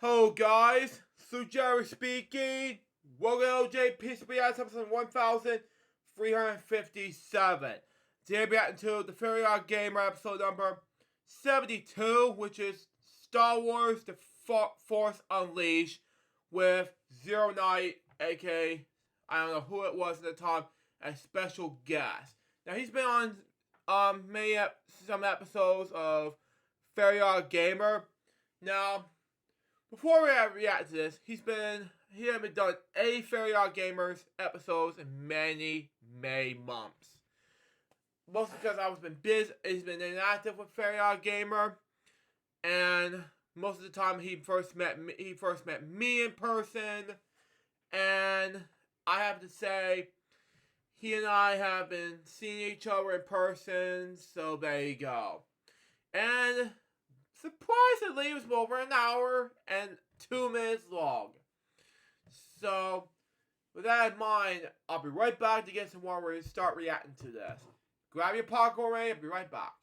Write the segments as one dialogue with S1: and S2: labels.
S1: Hello guys, Jerry speaking. Welcome to LJPCBM episode 1357. Today we're into the OddGamer episode number 72, which is Star Wars The Force Unleashed with Zero Knight, aka, I don't know who it was at the time, a special guest. Now he's been on some episodes of OddGamer. Now, before we react to this, he hasn't done any OddGamers episodes in many months. Mostly because I was been busy. He's been inactive with OddGamer, and most of the time he first met me in person, and I have to say, he and I have been seeing each other in person. So there you go, and surprisingly, it was over an hour and 2 minutes long. So, with that in mind, I'll be right back to get some more. We're going to start reacting to this. Grab your popcorn ready, I'll be right back.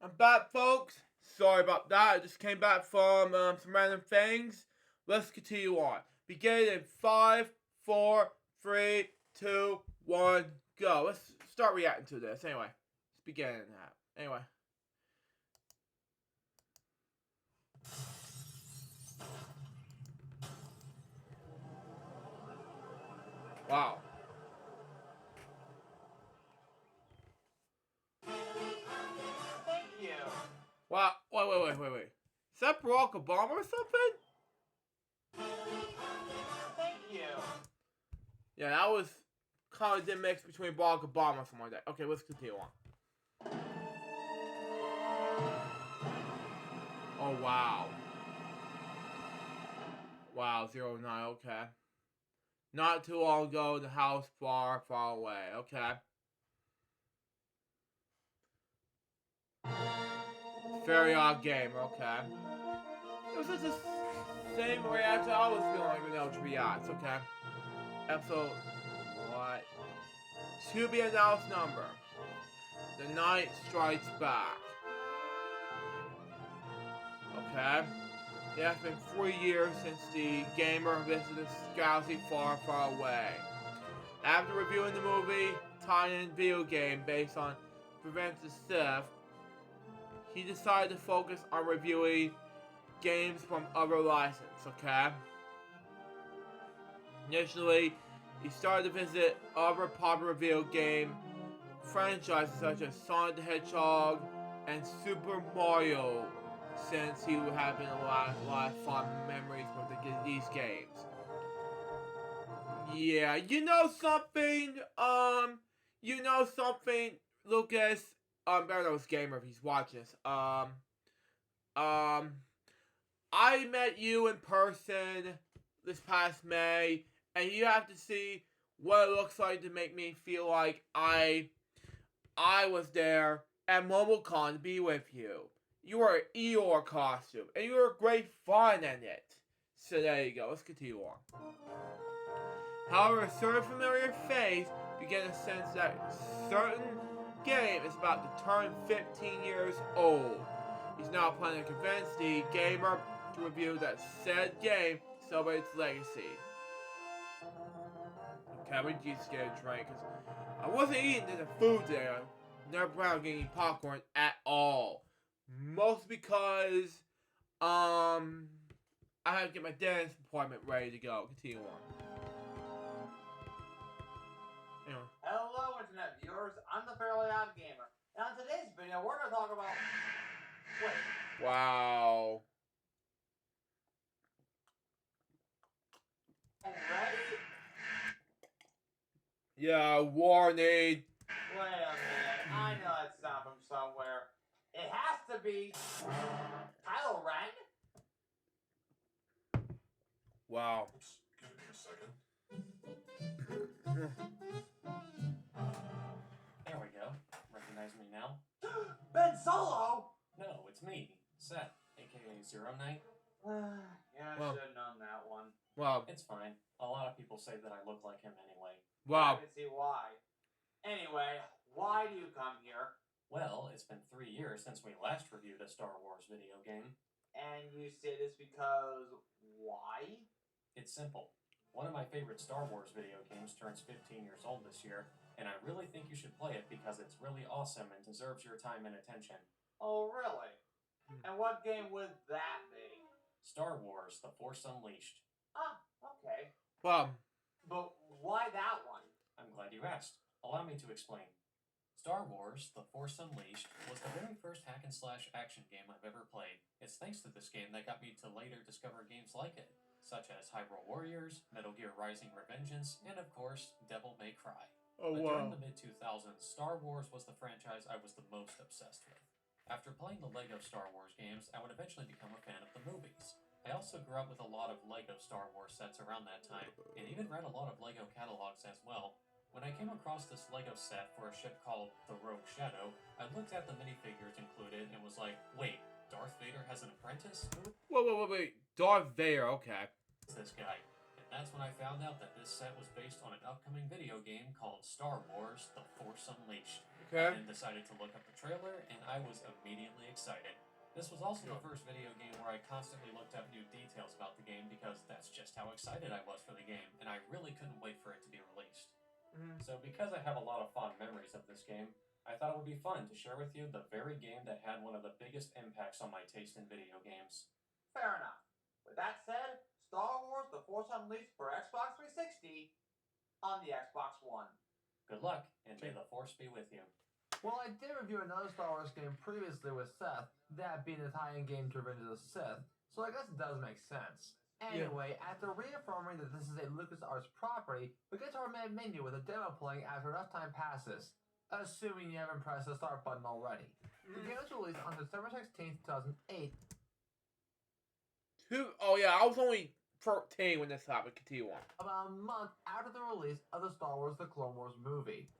S1: I'm back, folks. Sorry about that. I just came back from some random things. Let's continue on. Begin in 5, 4, 3, 2, 1, go. Let's start reacting to this. Anyway, let's begin that. Anyway. Wow.
S2: Thank you.
S1: Wow. Wait. Is that Barack Obama or something?
S2: Thank you.
S1: Yeah, that was kind of the mix between Barack Obama and something like that. Okay, let's continue on. Oh, wow. Wow, 09, okay. Not too long ago, in the house far away, okay. OddGamer, okay. This is the same reaction I was feeling with LJPCBM, okay. Episode, what? To be announced number. The Night Strikes Back. Okay. It has been 3 years since the gamer visited the galaxy far away. After reviewing the movie, tie-in video game based on Prevent the Sith, he decided to focus on reviewing games from other licenses, okay? Initially, he started to visit other popular video game franchises such as Sonic the Hedgehog and Super Mario, since he would have been a lot of fun memories with these games. Yeah, you know something, Lucas, better know his gamer if he's watching this. I met you in person this past May, and you have to see what it looks like to make me feel like I was there at MomoCon to be with you. You were an Eeyore costume, and you were great fun in it. So there you go, let's continue on. However, a certain familiar face began to sense that certain game is about to turn 15 years old. He's now planning to convince the gamer to review that said game to celebrate its legacy. Okay, we just get a drink, because I wasn't eating the food today. I never planned on getting popcorn at all. Mostly because, I had to get my dentist appointment ready to go. Continue on. Anyway.
S2: Hello, Internet viewers. I'm the OddGamer. And on today's video, we're going to talk about... Wait.
S1: Wow.
S2: Already?
S1: Yeah, warning.
S2: Wait a minute. I know that sound from somewhere. It has to be... Kylo Ren?
S1: Wow.
S3: Give me a second.
S4: There we go. Recognize me now?
S2: Ben Solo?
S4: No, it's me, Seth, aka Zero Knight.
S2: Yeah, I
S1: Well.
S2: should have known that one.
S1: Wow.
S4: It's fine. A lot of people say that I look like him anyway.
S2: I
S1: Wow.
S2: can see why. Anyway, why do you come here?
S4: Well, it's been 3 years since we last reviewed a Star Wars video game.
S2: And you say this because why?
S4: It's simple. One of my favorite Star Wars video games turns 15 years old this year, and I really think you should play it because it's really awesome and deserves your time and attention.
S2: Oh, really? And what game would that be?
S4: Star Wars: The Force Unleashed.
S2: Ah, okay.
S1: Well,
S2: But why that one?
S4: I'm glad you asked. Allow me to explain. Star Wars: The Force Unleashed was the very first hack-and-slash action game I've ever played. It's thanks to this game that got me to later discover games like it, such as Hyrule Warriors, Metal Gear Rising: Revengeance, and of course, Devil May Cry.
S1: oh
S4: But
S1: wow.
S4: during the mid-2000s, Star Wars was the franchise I was the most obsessed with. After playing the LEGO Star Wars games, I would eventually become a fan of the movies. I also grew up with a lot of LEGO Star Wars sets around that time, and even read a lot of LEGO catalogs as well. When I came across this LEGO set for a ship called the Rogue Shadow, I looked at the minifigures included and was like, wait, Darth Vader has an apprentice?
S1: Wait. Darth Vader, okay.
S4: Who's this guy? And that's when I found out that this set was based on an upcoming video game called Star Wars: The Force Unleashed.
S1: Okay.
S4: I then decided to look up the trailer, and I was immediately excited. This was also the first video game where I constantly looked up new details about the game because that's just how excited I was for the game, and I really couldn't wait for it to be released. So because I have a lot of fond memories of this game, I thought it would be fun to share with you the very game that had one of the biggest impacts on my taste in video games.
S2: Fair enough. With that said, Star Wars: The Force Unleashed for Xbox 360 on the Xbox One.
S4: Good luck, and may the Force be with you.
S3: Well, I did review another Star Wars game previously with Seth, that being the tie-in game to Revenge of the Sith, so I guess it does make sense. Anyway, after reaffirming that this is a LucasArts property, we get to our main menu with a demo playing after enough time passes, assuming you haven't pressed the start button already. The game was released on December 16th, 2008.
S1: Oh yeah, I was only 13 when this happened. Continue on.
S3: About a month after the release of the Star Wars The Clone Wars movie.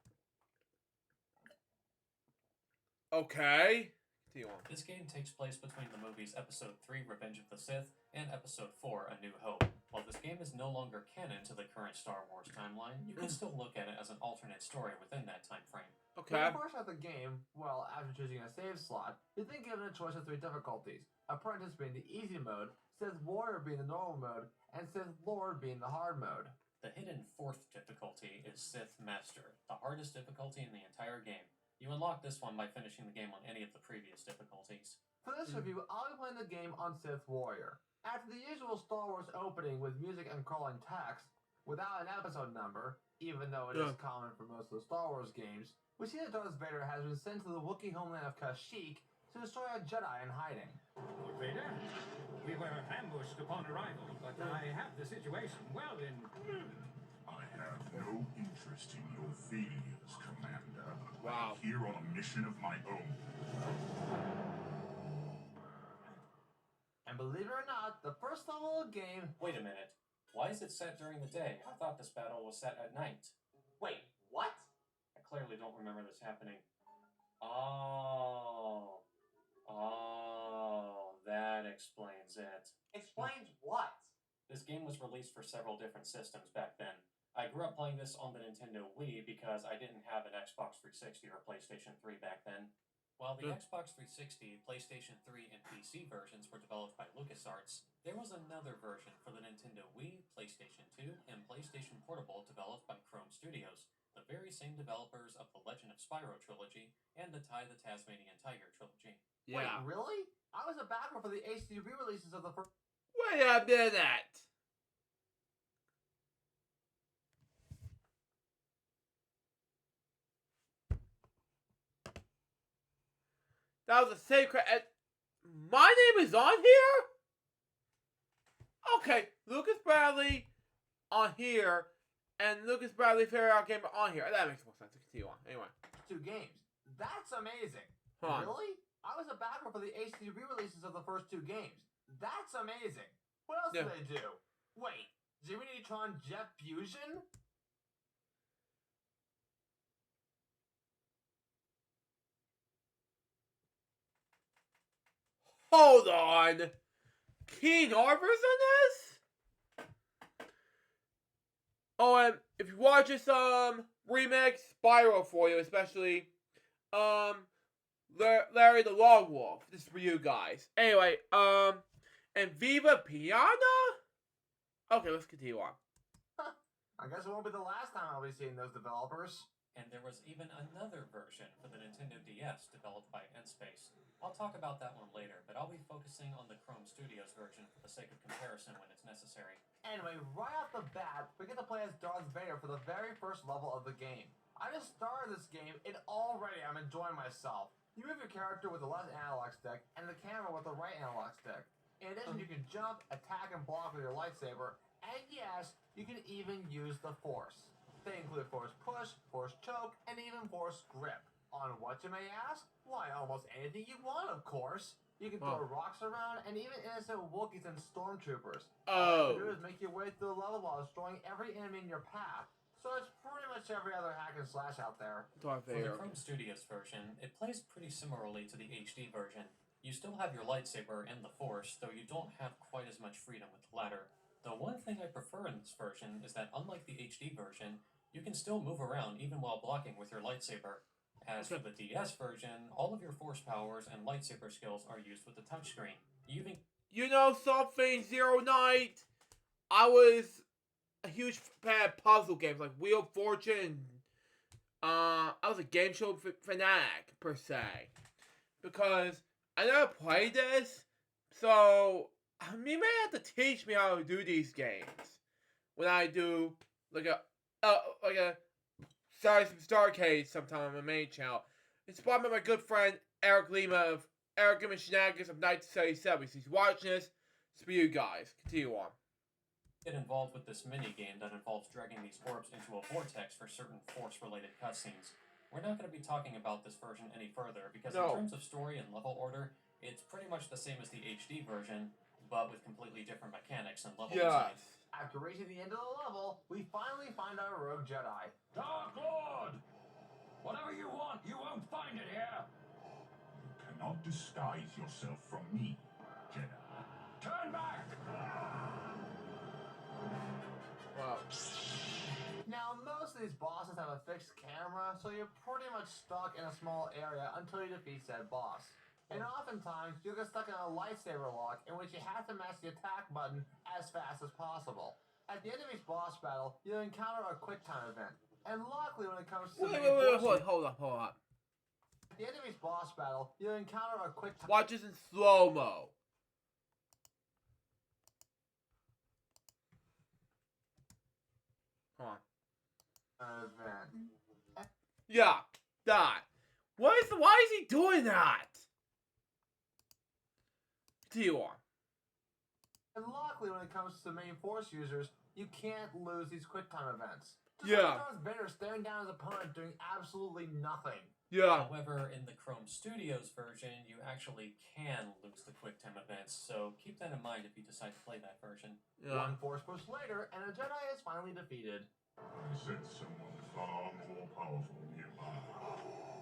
S1: Okay. Continue on.
S4: This game takes place between the movies Episode 3 Revenge of the Sith and Episode 4 A New Hope. While this game is no longer canon to the current Star Wars timeline, you can still look at it as an alternate story within that time frame.
S3: When
S1: Okay.
S3: you first start the game, well, after choosing a save slot, you're then given a choice of 3 difficulties. Apprentice being the easy mode, Sith Warrior being the normal mode, and Sith Lord being the hard mode.
S4: The hidden 4th difficulty is Sith Master, the hardest difficulty in the entire game. You unlock this one by finishing the game on any of the previous difficulties.
S3: For this review, I'll be playing the game on Sith Warrior. After the usual Star Wars opening with music and crawling text, without an episode number, even though it is common for most of the Star Wars games, we see that Darth Vader has been sent to the Wookiee homeland of Kashyyyk to destroy a Jedi in hiding.
S5: Lord Vader, we were ambushed upon arrival, but I have the situation well in...
S6: I have no interest in your failures, Commander.
S1: Wow.
S6: I'm here on a mission of my own.
S3: And believe it or not, the first level of the game...
S4: Wait a minute. Why is it set during the day? I thought this battle was set at night.
S2: Wait, what?
S4: I clearly don't remember this happening. Oh, that explains it.
S2: Explains what?
S4: This game was released for several different systems back then. I grew up playing this on the Nintendo Wii because I didn't have an Xbox 360 or PlayStation 3 back then. While the Xbox 360, PlayStation 3, and PC versions were developed by LucasArts, there was another version for the Nintendo Wii, PlayStation 2, and PlayStation Portable developed by Chrome Studios, the very same developers of the Legend of Spyro trilogy and the Ty the Tasmanian Tiger trilogy.
S3: Wait,
S1: Yeah.
S3: really? I was a backer for the HD re-releases of the first...
S1: Wait a minute. That was a secret. My name is on here? Okay, Lucas Bradley on here, and Lucas Bradley Fairy Out Gamer on here. That makes more sense. Continue on. Anyway.
S3: 2 games. That's amazing.
S1: Hold on.
S3: Really? I was a backer for the HD re-releases of the first 2 games. That's amazing. What else did they do? Wait, Jimmy Neutron Jet Fusion?
S1: Hold on. Keen Harbor's in this? Oh, and if you watch this remix, Spyro for you, especially, Larry the Long Wolf. This is for you guys. Anyway, and Viva Piana? Okay, let's continue on.
S3: I guess it won't be the last time I'll be seeing those developers.
S4: And there was even another version for the Nintendo DS developed by N-Space. I'll talk about that one later, but I'll be focusing on the Chrome Studios version for the sake of comparison when it's necessary.
S3: Anyway, right off the bat, we get to play as Darth Vader for the very first level of the game. I just started this game, and already I'm enjoying myself. You move your character with the left analog stick, and the camera with the right analog stick. In addition, you can jump, attack, and block with your lightsaber, and yes, you can even use the Force. They include Force Push, Force Choke, and even Force Grip. On what, you may ask? Why, almost anything you want, of course. You can throw rocks around, and even innocent Wookiees and Stormtroopers. All you have to do is make your way through the level while destroying every enemy in your path. So it's pretty much every other hack and slash out there.
S4: For the Chrome Studios version, it plays pretty similarly to the HD version. You still have your lightsaber and the Force, though you don't have quite as much freedom with the latter. The one thing I prefer in this version is that unlike the HD version, you can still move around even while blocking with your lightsaber. As for the DS version, all of your Force powers and lightsaber skills are used with the touchscreen.
S1: You know something, Zero Knight? I was a huge fan of puzzle games like Wheel of Fortune. I was a game show fanatic, per se. Because I never played this, so you may have to teach me how to do these games. When I do, like a Starcade sometime on my main channel. Inspired by my good friend Eric Lima of Eric Lima Shenanigans of 1977. He's watching this. It's for you guys. Continue on.
S4: Get involved with this mini-game that involves dragging these orbs into a vortex for certain Force-related cutscenes. We're not going to be talking about this version any further, because in terms of story and level order, it's pretty much the same as the HD version, but with completely different mechanics and level design.
S3: After reaching the end of the level, we finally find our rogue Jedi.
S5: Dark Lord! Whatever you want, you won't find it here!
S6: You cannot disguise yourself from me, Jedi.
S5: Turn back!
S1: Wow.
S3: Now, most of these bosses have a fixed camera, so you're pretty much stuck in a small area until you defeat said boss. And oftentimes, you'll get stuck in a lightsaber lock in which you have to mash the attack button as fast as possible. At the end of each boss battle, you'll encounter a quick time event. And luckily, when it comes to
S1: Hold on.
S3: At the end of each boss battle, you'll encounter a quick time.
S1: Watch this in slow-mo. Hold on.
S3: Event.
S1: Yeah, that. Why is he doing that? Continue on.
S3: And luckily, when it comes to main Force users, you can't lose these quick time events. Just
S1: Yeah.
S3: like Darth Vader staring down his opponent doing absolutely nothing.
S1: Yeah.
S4: However, in the Chrome Studios version, you actually can lose the quick time events, so keep that in mind if you decide to play that version.
S3: One Force push later, and a Jedi is finally defeated.
S6: I sense someone far more powerful nearby.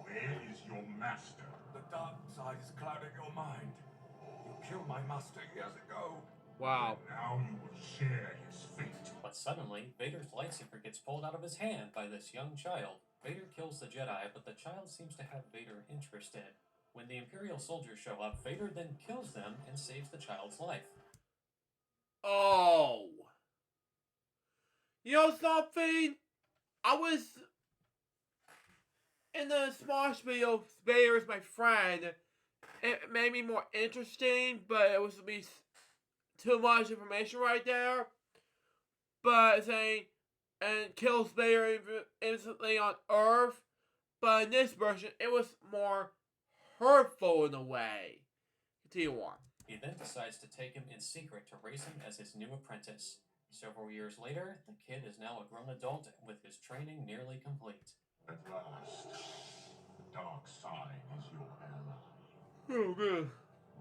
S6: Where is your master?
S5: The dark side is clouding your mind. You killed my master years ago.
S1: Wow.
S6: Now you will share his fate.
S4: But suddenly, Vader's lightsaber gets pulled out of his hand by this young child. Vader kills the Jedi, but the child seems to have Vader interested. When the Imperial soldiers show up, Vader then kills them and saves the child's life.
S1: Oh. You know something? I was in the Smosh video, Vader is my friend. It made me more interesting, but it was at least too much information right there. But saying, and kills Vader instantly on Earth. But in this version, it was more hurtful in a way. Continue on.
S4: He then decides to take him in secret to raise him as his new apprentice. Several years later, the kid is now a grown adult with his training nearly complete.
S6: At last, the dark side is your ally.
S1: Oh, good.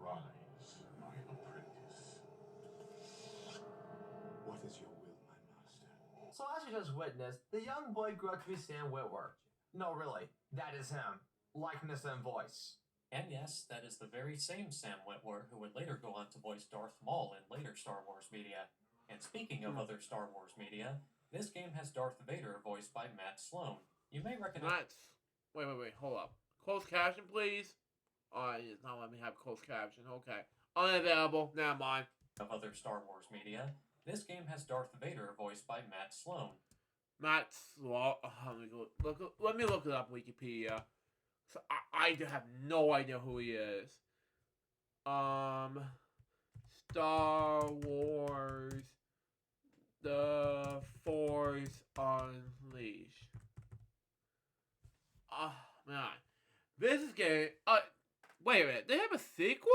S6: Rise, my apprentice.
S5: What is your will, my master?
S3: So as you just witnessed, the young boy grew up to be Sam Witwer. No, really, that is him. Likeness and voice.
S4: And yes, that is the very same Sam Witwer who would later go on to voice Darth Maul in later Star Wars media. And speaking of other Star Wars media, this game has Darth Vader voiced by Matt Sloan. You may recognize...
S1: Wait, hold up. Closed caption, please. Oh, it's not letting me have closed caption. Okay. Unavailable. Never mind.
S4: Of other Star Wars media, this game has Darth Vader voiced by Matt Sloan.
S1: Matt Sloan. Let me look it up Wikipedia. So I have no idea who he is. Star Wars The Force Unleashed. Oh man. This is getting wait a minute, they have a sequel?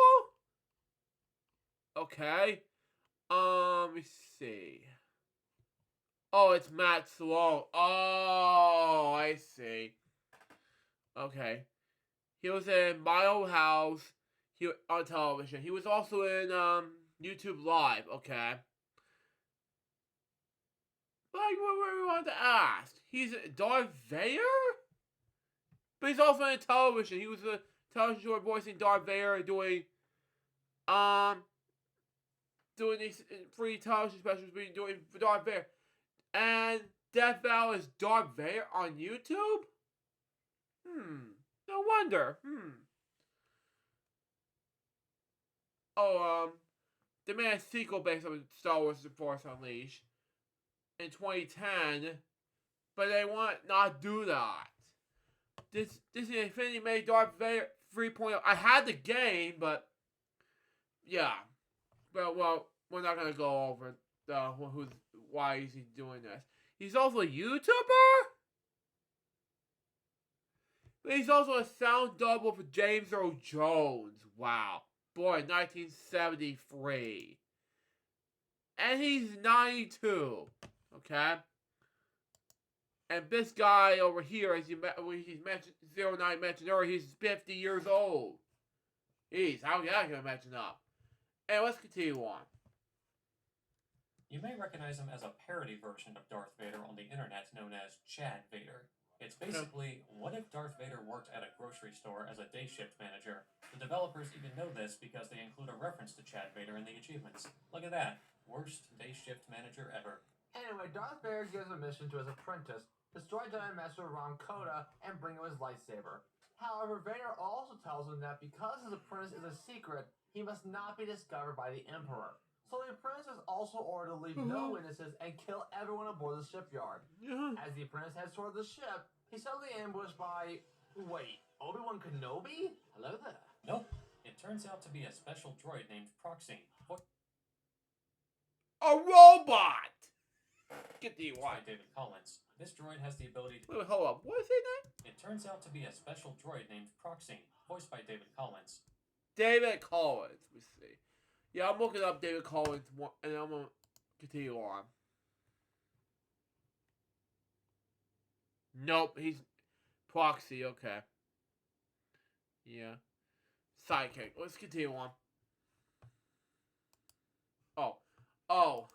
S1: Okay. Let me see. Oh, it's Matt Sloan. Oh, I see. Okay. He was in My Old House. On television. He was also in YouTube Live. Okay. But what we wanted to ask? He's Darth Vader? But he's also in television. He was a television show voicing Darth Vader, doing these free television specials being doing for Darth Vader. And Death Battle is Darth Vader on YouTube? No wonder. Oh, they made a sequel based on Star Wars The Force Unleashed in 2010, but they want not do that. Disney Infinity made Darth Vader 3.0. I had the game, but yeah. Well, we're not gonna go over why is he doing this. He's also a YouTuber? But he's also a sound double for James Earl Jones. Wow. Born in 1973. And he's 92. Okay? And this guy over here, as he's mentioned, 09 mentioned earlier, he's 50 years old. Jeez, how are you gonna mention up? And let's continue on.
S4: You may recognize him as a parody version of Darth Vader on the internet known as Chad Vader. It's basically, what if Darth Vader worked at a grocery store as a day shift manager? The developers even know this because they include a reference to Chad Vader in the achievements. Look at that. Worst day shift manager ever.
S3: Anyway, Darth Vader gives a mission to his apprentice, destroy Giant Master Ram Koda, and bring him his lightsaber. However, Vader also tells him that because his apprentice is a secret, he must not be discovered by the Emperor. So the apprentice is also ordered to leave no witnesses and kill everyone aboard the shipyard. As the apprentice heads toward the ship, he's suddenly ambushed by... Wait, Obi-Wan Kenobi? Hello there.
S4: Nope. It turns out to be a special droid named Proxy.
S1: A robot! Get the
S4: By David Collins. This droid has the ability to...
S1: Wait, hold up. What is his name?
S4: It turns out to be a special droid named Proxy, voiced by David Collins.
S1: David Collins. Let me see. Yeah, I'm looking up David Collins, and I'm gonna continue on. Nope, he's Proxy. Okay. Yeah. Sidekick. Let's continue on. Oh.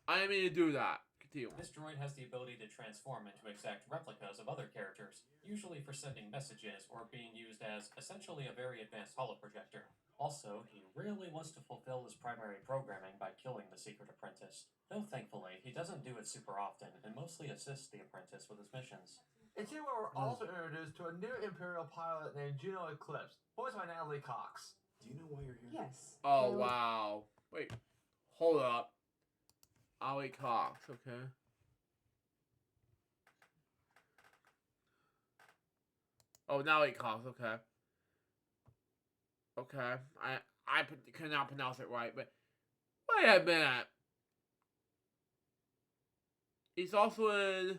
S1: I didn't mean to do that. Continue on.
S4: This droid has the ability to transform into exact replicas of other characters, usually for sending messages or being used as essentially a very advanced holoprojector. Also, he really wants to fulfill his primary programming by killing the secret apprentice. Though thankfully, he doesn't do it super often and mostly assists the apprentice with his missions.
S3: It's here where we're also introduced to a new Imperial pilot named Juno Eclipse, voiced by Natalie Cox.
S7: Do you know why you're here?
S8: Yes.
S1: Oh, wow. Wait. Hold up. Ollie Cox, okay. Oh, Natalie Cox, okay. Okay. I cannot pronounce it right, but... Wait a minute. He's also in...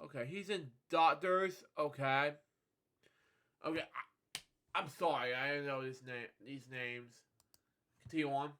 S1: Okay, he's in Doctors, okay. Okay, I'm sorry, I didn't know these names. Continue on.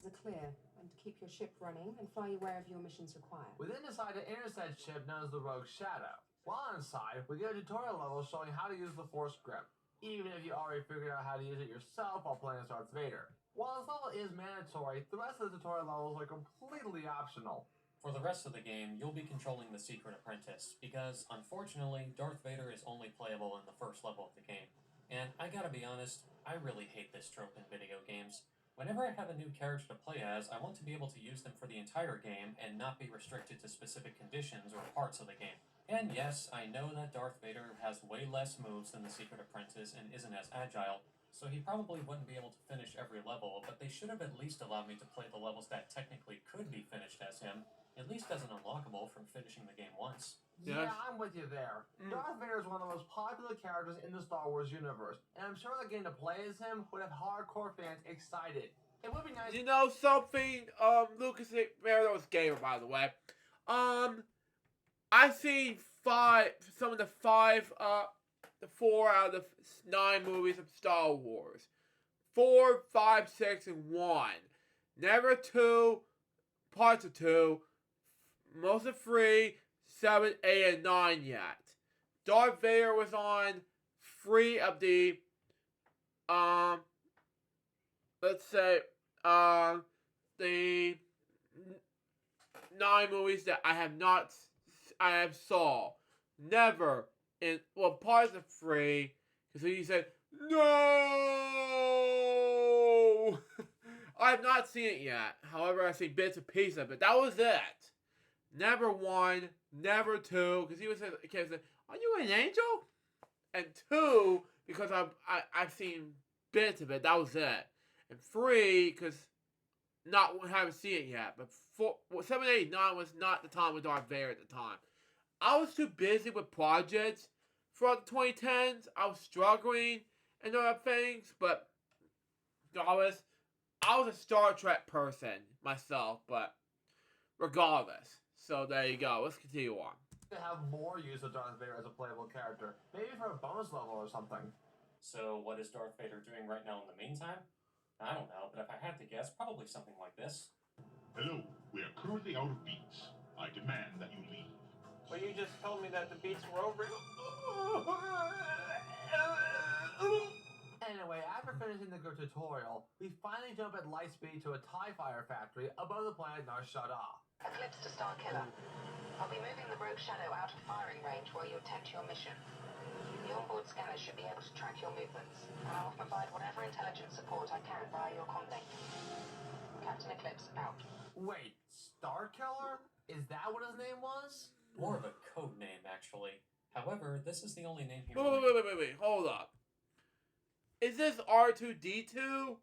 S8: Are clear, and keep your ship running and fly you wherever your missions require.
S3: We then decide to enter said ship known as the Rogue Shadow. While inside, we get a tutorial level showing how to use the Force Grip, even if you already figured out how to use it yourself while playing as Darth Vader. While this level is mandatory, the rest of the tutorial levels are completely optional.
S4: For the rest of the game, you'll be controlling the secret apprentice, because, unfortunately, Darth Vader is only playable in the first level of the game. And I gotta be honest, I really hate this trope in video games. Whenever I have a new character to play as, I want to be able to use them for the entire game and not be restricted to specific conditions or parts of the game. And yes, I know that Darth Vader has way less moves than the Secret Apprentice and isn't as agile, so he probably wouldn't be able to finish every level, but they should have at least allowed me to play the levels that technically could be finished as him, at least as an unlockable from finishing the game once.
S3: Yeah, I'm with you there. Darth Vader is one of the most popular characters in the Star Wars universe, and I'm sure that getting to play as him would have hardcore fans excited. It would be nice.
S1: You know something, Lucas Merinos Gamer, by the way. I see some of the 4 out of the 9 movies of Star Wars. 4, 5, 6, and 1. Never 2, parts of 2, most of 3, 7, 8, and 9 yet. Darth Vader was on 3 of the, let's say, the 9 movies that I have saw. Never in, well, parts of 3, because he said, no! I have not seen it yet. However, I've seen bits and pieces of it. That was it. Never 1, never 2, because he was saying, are you an angel? And 2, because I've seen bits of it. That was it. And 3, because haven't seen it yet. But 7, 8, 9 was not the time with Darth Vader at the time. I was too busy with projects throughout the 2010s. I was struggling and other things, but regardless, I was a Star Trek person myself, but regardless. So there you go. Let's continue on.
S3: To have more use of Darth Vader as a playable character, maybe for a bonus level or something.
S4: So what is Darth Vader doing right now in the meantime? I don't know, but if I had to guess, probably something like this.
S6: Hello, we are currently out of beats. I demand that you leave.
S2: Well, you just told me that the beats were over.
S3: Anyway, after finishing the tutorial, we finally jump at light speed to a TIE fighter factory above the planet Nar Shaddaa.
S7: Eclipse to Starkiller. I'll be moving the Rogue Shadow out of firing range while you attempt your mission. The onboard scanners should be able to track your movements, and I will provide whatever intelligence support I can via your comlink. Captain Eclipse out.
S3: Wait, Starkiller? Is that what his name was?
S4: More of a code name, actually. However, this is the only name he
S1: Wait, hold up. Is this R2-D2?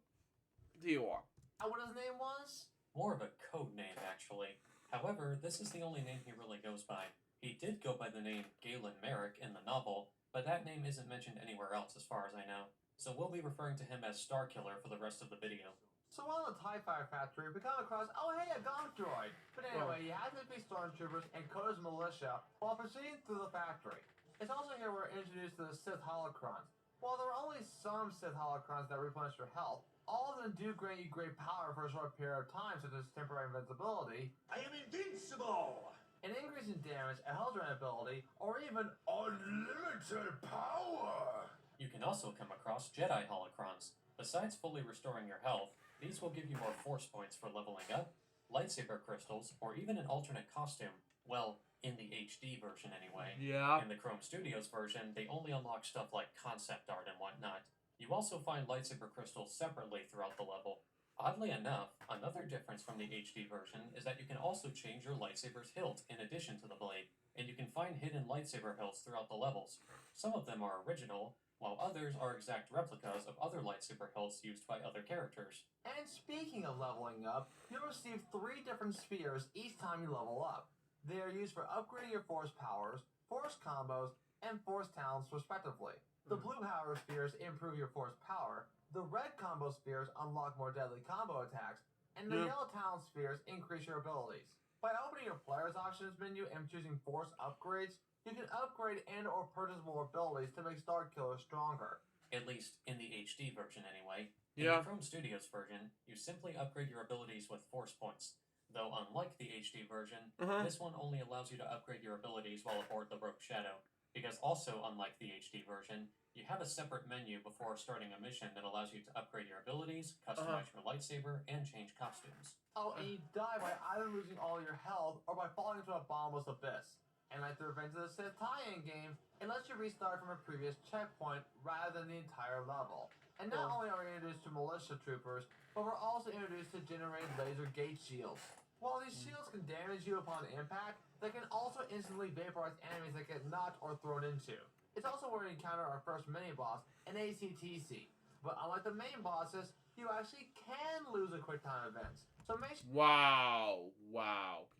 S1: D-R.
S3: What his name was?
S4: More of a code name, actually. However, this is the only name he really goes by. He did go by the name Galen Merrick in the novel, but that name isn't mentioned anywhere else as far as I know. So we'll be referring to him as Starkiller for the rest of the video.
S3: So while in the TIE Fighter factory, we come across, oh hey, a Gonk droid! But anyway, he has to be stormtroopers and Koda's militia while proceeding through the factory. It's also here we're introduced to the Sith holocrons. While there are only some Sith holocrons that replenish your health, all of them do grant you great power for a short period of time, such as temporary invincibility.
S5: I am invincible!
S3: An increase in damage, a health drain ability, or even unlimited power!
S4: You can also come across Jedi holocrons. Besides fully restoring your health, these will give you more force points for leveling up, lightsaber crystals, or even an alternate costume. Well, in the HD version anyway.
S1: Yeah.
S4: In the Chrome Studios version, they only unlock stuff like concept art and whatnot. You also find lightsaber crystals separately throughout the level. Oddly enough, another difference from the HD version is that you can also change your lightsaber's hilt in addition to the blade, and you can find hidden lightsaber hilts throughout the levels. Some of them are original, while others are exact replicas of other lightsaber hilts used by other characters.
S3: And speaking of leveling up, you'll receive 3 different spheres each time you level up. They are used for upgrading your force powers, force combos, and force talents respectively. The blue power spheres improve your force power, the red combo spheres unlock more deadly combo attacks, and the yellow talent spheres increase your abilities. By opening your player's options menu and choosing force upgrades, you can upgrade and or purchase more abilities to make Starkiller stronger.
S4: At least in the HD version anyway. In
S1: Yeah.
S4: the Chrome Studios version, you simply upgrade your abilities with force points. Though unlike the HD version, this one only allows you to upgrade your abilities while aboard the Rogue Shadow. Because also unlike the HD version, you have a separate menu before starting a mission that allows you to upgrade your abilities, customize your lightsaber, and change costumes.
S3: Oh, and you die by either losing all your health or by falling into a bottomless abyss. And like the Revenge of the Sith tie-in game, it lets you restart from a previous checkpoint rather than the entire level. And not only are we introduced to militia troopers, but we're also introduced to generated laser gate shields. While these shields can damage you upon impact, they can also instantly vaporize enemies that get knocked or thrown into. It's also where we encounter our first mini-boss, an ACTC. But unlike the main bosses, you actually can lose a quick time events. So make sure
S1: Wow.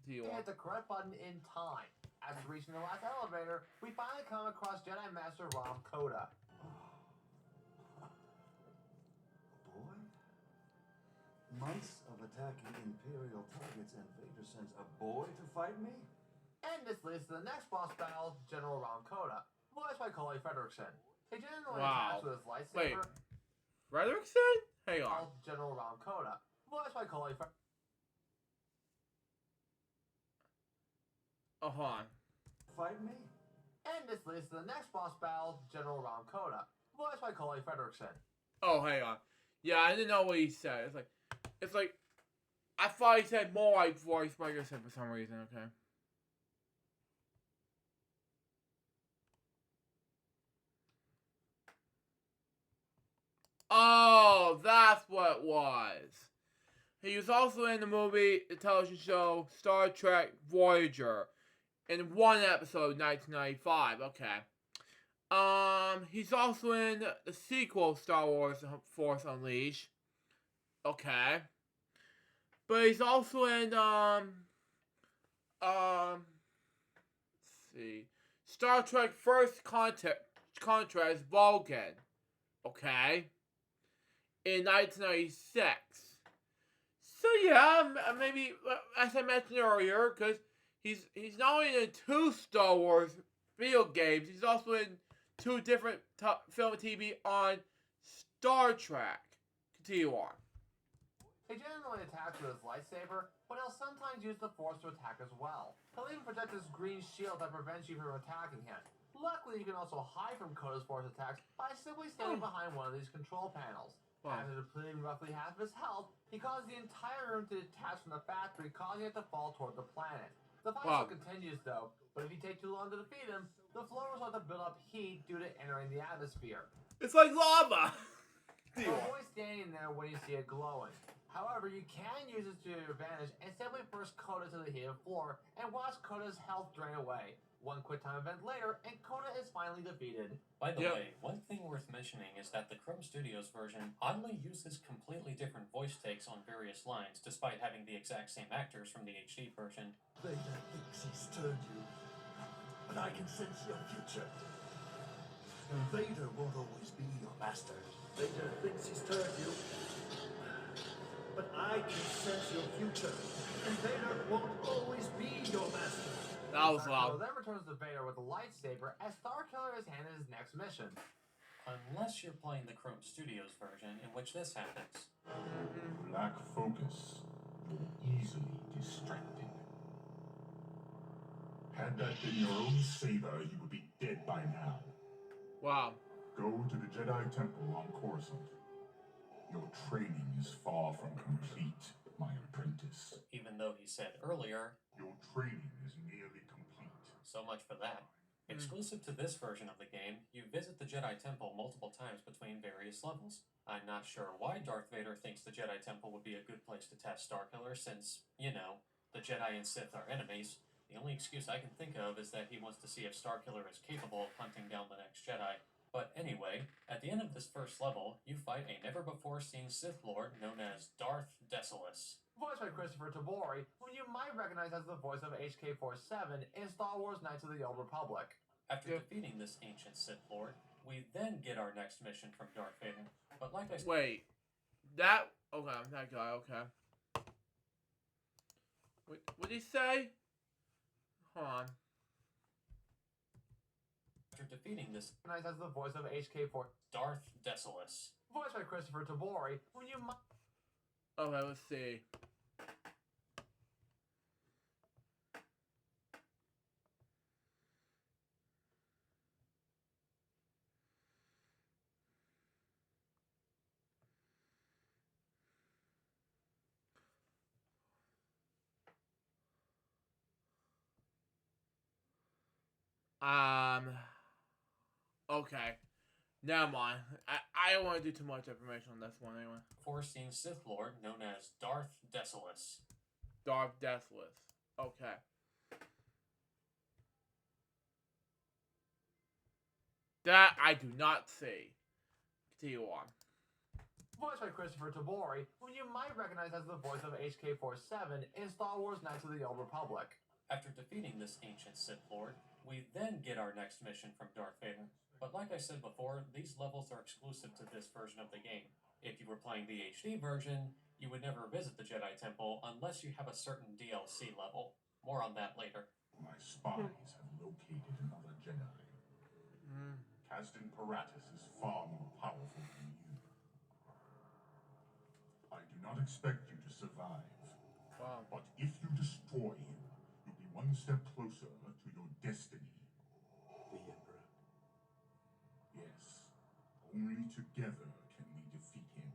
S1: Continue
S3: you
S1: on.
S3: hit the correct button in time. After reaching the last elevator, we finally come across Jedi Master Rom Koda.
S9: Boy? Months of attacking Imperial targets and Vader sends a boy to fight me?
S3: And this leads to the next boss battle, General Rom Koda, voiced by Coley Fredrickson. He generally attacks with his lightsaber.
S1: Fredrickson? Hang on.
S3: General Rom Koda, voiced by Coley Fredrickson.
S1: Oh, hold on.
S9: Fight me?
S3: And this leads to the next boss battle, General Rom Koda, voiced by Coley Fredrickson.
S1: Oh, hang on. Yeah, I didn't know what he said. It's like, I thought he said more like voice Microsoft for some reason, okay. Oh, that's what it was. He was also in the television show Star Trek Voyager in one episode, 1995. Okay. He's also in the sequel Star Wars Force Unleashed. Okay. But he's also in let's see, Star Trek First Contrast Vulcan. Okay. In 1996. So yeah, maybe as I mentioned earlier, because he's not only in 2 Star Wars video games, he's also in 2 different film and TV on Star Trek. Continue on.
S3: He generally attacks with his lightsaber, but he'll sometimes use the Force to attack as well. He'll even project this green shield that prevents you from attacking him. Luckily, you can also hide from Koda's Force attacks by simply standing behind one of these control panels.
S1: Wow.
S3: After depleting roughly half of his health, he causes the entire room to detach from the factory, causing it to fall toward the planet. The fight still continues though, but if you take too long to defeat him, the floor will start to build up heat due to entering the atmosphere.
S1: It's like lava!
S3: Avoid standing there when you see it glowing. However, you can use it to your advantage and simply burst Koda to the heated floor and watch Koda's health drain away. One quick time event later, and Koda is finally defeated.
S4: By the way, one thing worth mentioning is that the Chrome Studios version oddly uses completely different voice takes on various lines, despite having the exact same actors from the HD version.
S9: Vader thinks he's turned you, but I can sense your future. Vader won't always be your master. Vader thinks he's turned you, but I can sense your future. And Vader won't always be your master.
S1: That was loud.
S3: Then returns to Vader with a lightsaber as Starkiller is handed his next mission.
S4: Unless you're playing the Chrome Studios version, in which this happens.
S6: Lack focus. You're easily distracted. Had that been your own saber, you would be dead by now.
S1: Wow.
S6: Go to the Jedi Temple on Coruscant. Your training is far from complete, my apprentice.
S4: Even though he said earlier,
S6: your training is nearly complete.
S4: So much for that. Exclusive to this version of the game, you visit the Jedi Temple multiple times between various levels. I'm not sure why Darth Vader thinks the Jedi Temple would be a good place to test Starkiller since, you know, the Jedi and Sith are enemies. The only excuse I can think of is that he wants to see if Starkiller is capable of hunting down the next Jedi. But anyway, at the end of this first level, you fight a never-before-seen Sith Lord known as Darth Desolus.
S3: Voiced by Christopher Tabori, who you might recognize as the voice of HK-47 in Star Wars Knights of the Old Republic.
S4: After defeating this ancient Sith Lord, we then get our next mission from Darth Vader. But like I said...
S1: Wait. That... Okay, that guy, okay. What did he say? Hold on.
S4: After defeating this...
S3: Recognized as the voice of HK-4...
S4: Darth Desolus.
S3: Voiced by Christopher Tabori, who you might...
S1: Okay, let's see. Okay. Never mind. I don't want to do too much information on this one anyway.
S4: Foreseen Sith Lord known as Darth Desolus.
S1: Darth Deathless. Okay. That I do not see. Continue on.
S3: Voiced by Christopher Tabori, who you might recognize as the voice of HK-47 in Star Wars Knights of the Old Republic.
S4: After defeating this ancient Sith Lord, we then get our next mission from Darth Vader. But like I said before, these levels are exclusive to this version of the game. If you were playing the HD version, you would never visit the Jedi Temple unless you have a certain DLC level. More on that later.
S6: My spies have located another Jedi. Castan Paratus is far more powerful than you. I do not expect you to survive.
S1: Wow.
S6: But if you destroy him, you'll be one step closer to your destiny.
S9: The Emperor.
S6: Yes. Only together can we defeat him.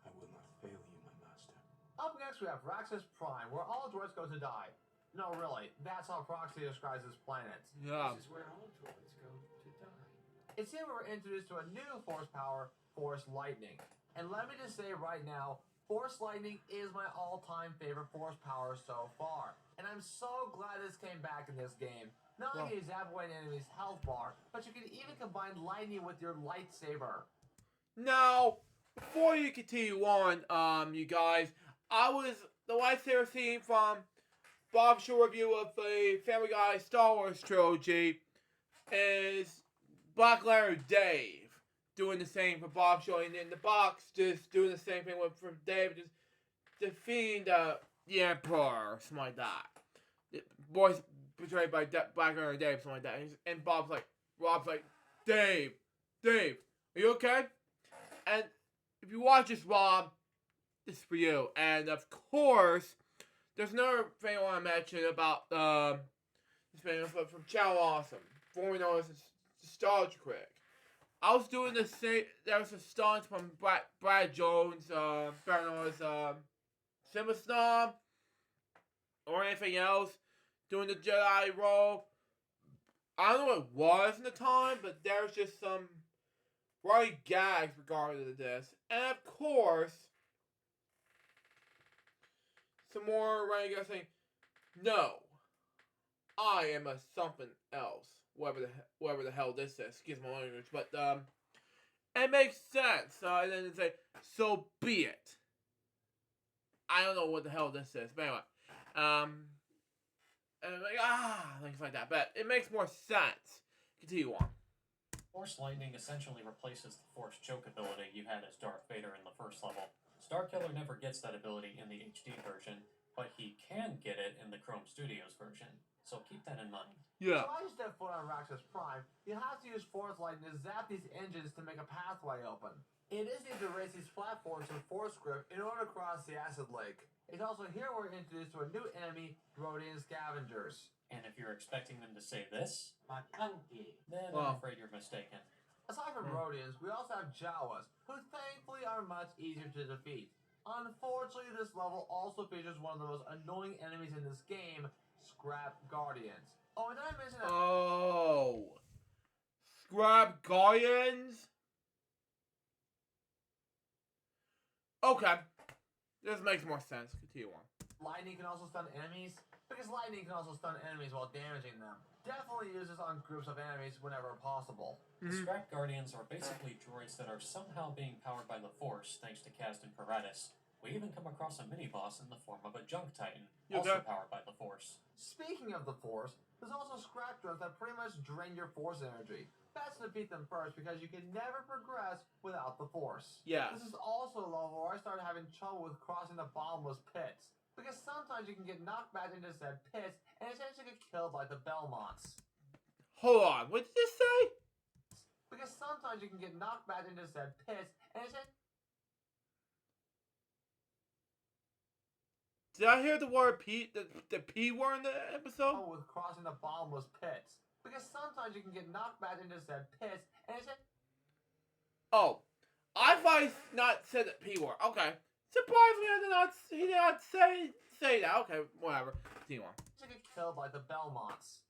S9: I will not fail you, my master.
S3: Up next, we have Raxus Prime, where all droids go to die. No, really, that's how Proxy describes this planet.
S1: Yeah.
S9: This is where all droids go to die.
S3: It's here we're introduced to a new force power, Force Lightning. And let me just say right now, Force Lightning is my all-time favorite force power so far. And I'm so glad this came back in this game. Not only can you zap away an enemy's health bar, but you can even combine lightning with your lightsaber.
S1: Now, before you continue on, you guys, the lightsaber scene from Bob's show review of the Family Guy Star Wars trilogy is Black Leonard Dave doing the same for Bob Show, and in the box just doing the same thing for Dave, just defeating the Emperor or something like that. The voice portrayed by Black Leonard Dave, something like that. And Rob's like, Dave, are you okay? And if you watch this, Rob, this is for you. And of course, there's another thing I want to mention about this thing from Channel Awesome, formerly known as Nostalgia Critic. I was doing the same. There was a stunt from Brad Jones, better known as Cinema Snob, or anything else, doing the Jedi role. I don't know what it was in the time, but there was just some running gags regarding to this, and of course, some more running gags saying, "No, I am a something else." Whatever the hell this is, excuse my language, but it makes sense. And then they say, "So be it." I don't know what the hell this is, but anyway, and like things like that. But it makes more sense. Continue on.
S4: Force Lightning essentially replaces the Force Choke ability you had as Darth Vader in the first level. Starkiller never gets that ability in the HD version, but he can get it in the Chrome Studios version. So keep that in mind.
S1: Yeah.
S3: So as you step foot on Raxus Prime, you have to use Force Lightning to zap these engines to make a pathway open. It is needed to raise these platforms with Force Grip in order to cross the Acid Lake. It's also here we're introduced to a new enemy, Rodian Scavengers.
S4: And if you're expecting them to say this,
S2: Matangi.
S4: then
S1: Well.
S4: I'm afraid you're mistaken.
S3: Aside from Rodians, we also have Jawas, who thankfully are much easier to defeat. Unfortunately, this level also features one of the most annoying enemies in this game, Scrap Guardians. Oh, and did I mention that?
S1: Oh, Scrap Guardians. Okay, this makes more sense. Continue on.
S3: Lightning can also stun enemies, because lightning can also stun enemies while damaging them. Definitely use this on groups of enemies whenever possible.
S4: The Scrap Guardians are basically droids that are somehow being powered by the Force, thanks to Castan Paratus. We even come across a mini-boss in the form of a Junk Titan, also powered by the Force.
S3: Speaking of the Force, there's also scrap drones that pretty much drain your Force energy. Best to defeat them first because you can never progress without the Force.
S1: Yes.
S3: This is also a level where I started having trouble with crossing the bottomless pits. Because sometimes you can get knocked back into said pits and essentially get killed like the Belmonts.
S1: Hold on, what did you say?
S3: Because sometimes you can get knocked back into said pits and essentially...
S1: Did I hear the word P, the P word in the episode?
S3: with crossing the bottomless pits. Because sometimes you can get knocked back into said pits and essentially...
S1: Oh, I thought he not said the P word. Okay. Surprisingly, he did not say that. Okay, whatever. Continue on.
S3: get killed like the Belmonts.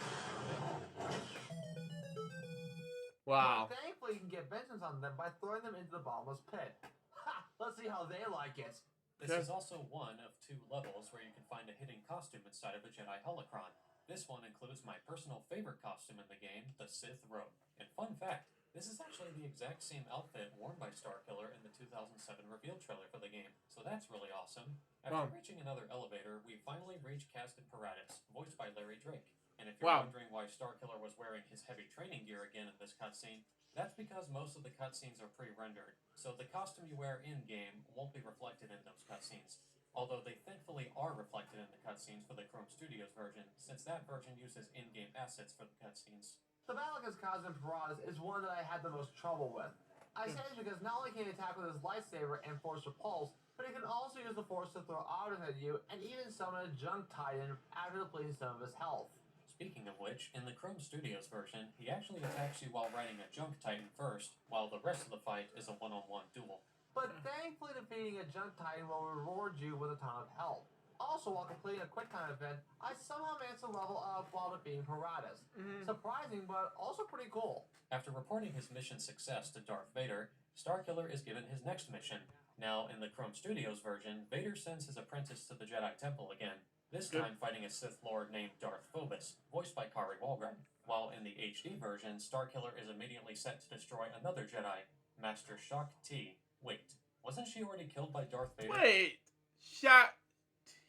S1: Wow.
S3: But thankfully, you can get vengeance on them by throwing them into the bottomless pit. Ha! Let's see how they like it.
S4: This is also one of 2 levels where you can find a hidden costume inside of a Jedi holocron. This one includes my personal favorite costume in the game, the Sith robe. And fun fact, this is actually the exact same outfit worn by Starkiller in the 2007 reveal trailer for the game, so that's really awesome. After reaching another elevator, we finally reach Casted Paratus, voiced by Larry Drake. And if you're wondering why Starkiller was wearing his heavy training gear again in this cutscene, that's because most of the cutscenes are pre-rendered, so the costume you wear in-game won't be reflected in those cutscenes. Although they thankfully are reflected in the cutscenes for the Chrome Studios version, since that version uses in-game assets for the cutscenes.
S3: The battle against Casted Paratus is one that I had the most trouble with. I say this because not only can he attack with his lightsaber and force repulse, but he can also use the force to throw items at you and even summon a junk titan after depleting some of his health.
S4: Speaking of which, in the Chrome Studios version, he actually attacks you while riding a junk titan first, while the rest of the fight is a one-on-one duel.
S3: But thankfully defeating a junk titan will reward you with a ton of health. Also, while completing a quick time event, I somehow managed to level up while defeating Paratus. Surprising, but also pretty cool.
S4: After reporting his mission success to Darth Vader, Starkiller is given his next mission. Now, in the Chrome Studios version, Vader sends his apprentice to the Jedi Temple again, this time fighting a Sith Lord named Darth Phobos, voiced by Kari Walgren. While in the HD version, Starkiller is immediately set to destroy another Jedi, Master Shaak Ti. Wait, wasn't she already killed by Darth Vader?
S1: Wait, Shaak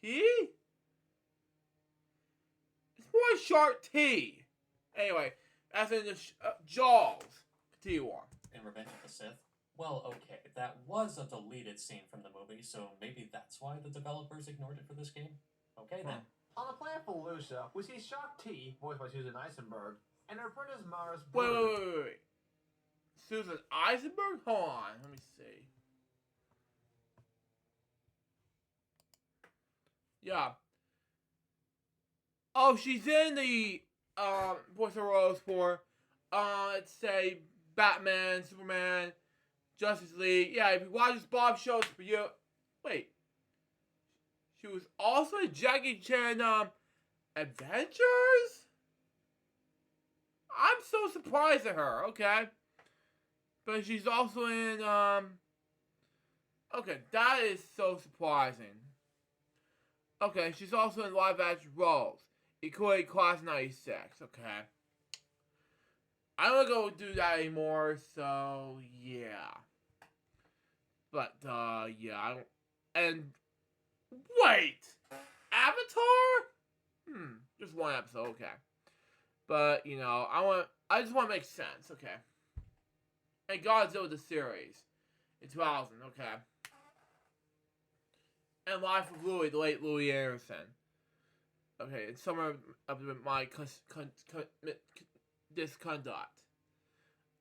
S1: Ti? It's more Shark T. Anyway, as in the Jaws. Continue on.
S4: In Revenge of the Sith? Well, okay, that was a deleted scene from the movie, so maybe that's why the developers ignored it for this game? Okay then.
S3: On the planet Felucia, we see Shaak Ti, voiced by Susan Eisenberg, and her apprentice Mars
S1: Wait. Susan Eisenberg? Hold on, let me see. Yeah. Oh, she's in the voice of roles for let's say Batman, Superman, Justice League. Yeah, if you watch this Bob shows for you. Wait. She was also in Jackie Chan Adventures? I'm so surprised at her, okay. But she's also in okay, that is so surprising. Okay, she's also in live action roles. Equate Class 96, okay. I don't go do that anymore, so yeah. But yeah, I don't. And wait, Avatar? Just one episode, okay. But you know, I just want to make sense, okay. And Godzilla the series in 2000, okay. And Life of Louis, the late Louis Anderson. Okay, and some of my disconduct.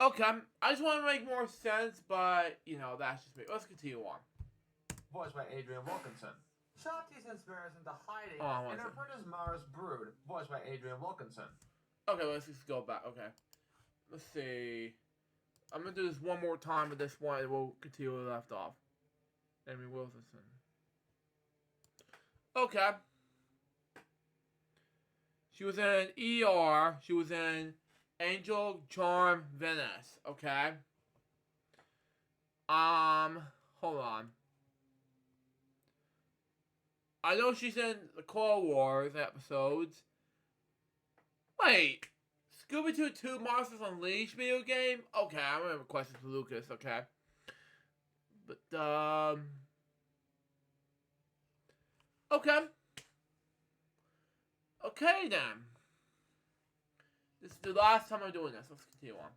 S1: Okay, I just want to make more sense, but, you know, that's just me. Let's continue on.
S3: Voiced by Adrian Wilkinson. Shaak Ti sends Maris into hiding, and her apprentice Mars Brood, voiced by Adrian Wilkinson.
S1: Okay, let's just go back, okay. Let's see. I'm going to do this one more time with this one, and we'll continue where we left off. Amy Wilkinson. Okay. She was in ER. She was in Angel Charm Venice. Okay. Hold on. I know she's in the Clone Wars episodes. Wait. Scooby-Doo 2 Monsters Unleashed video game? Okay, I remember questions for Lucas. Okay. But, okay. Okay, then. This is the last time I'm doing this. Let's continue on.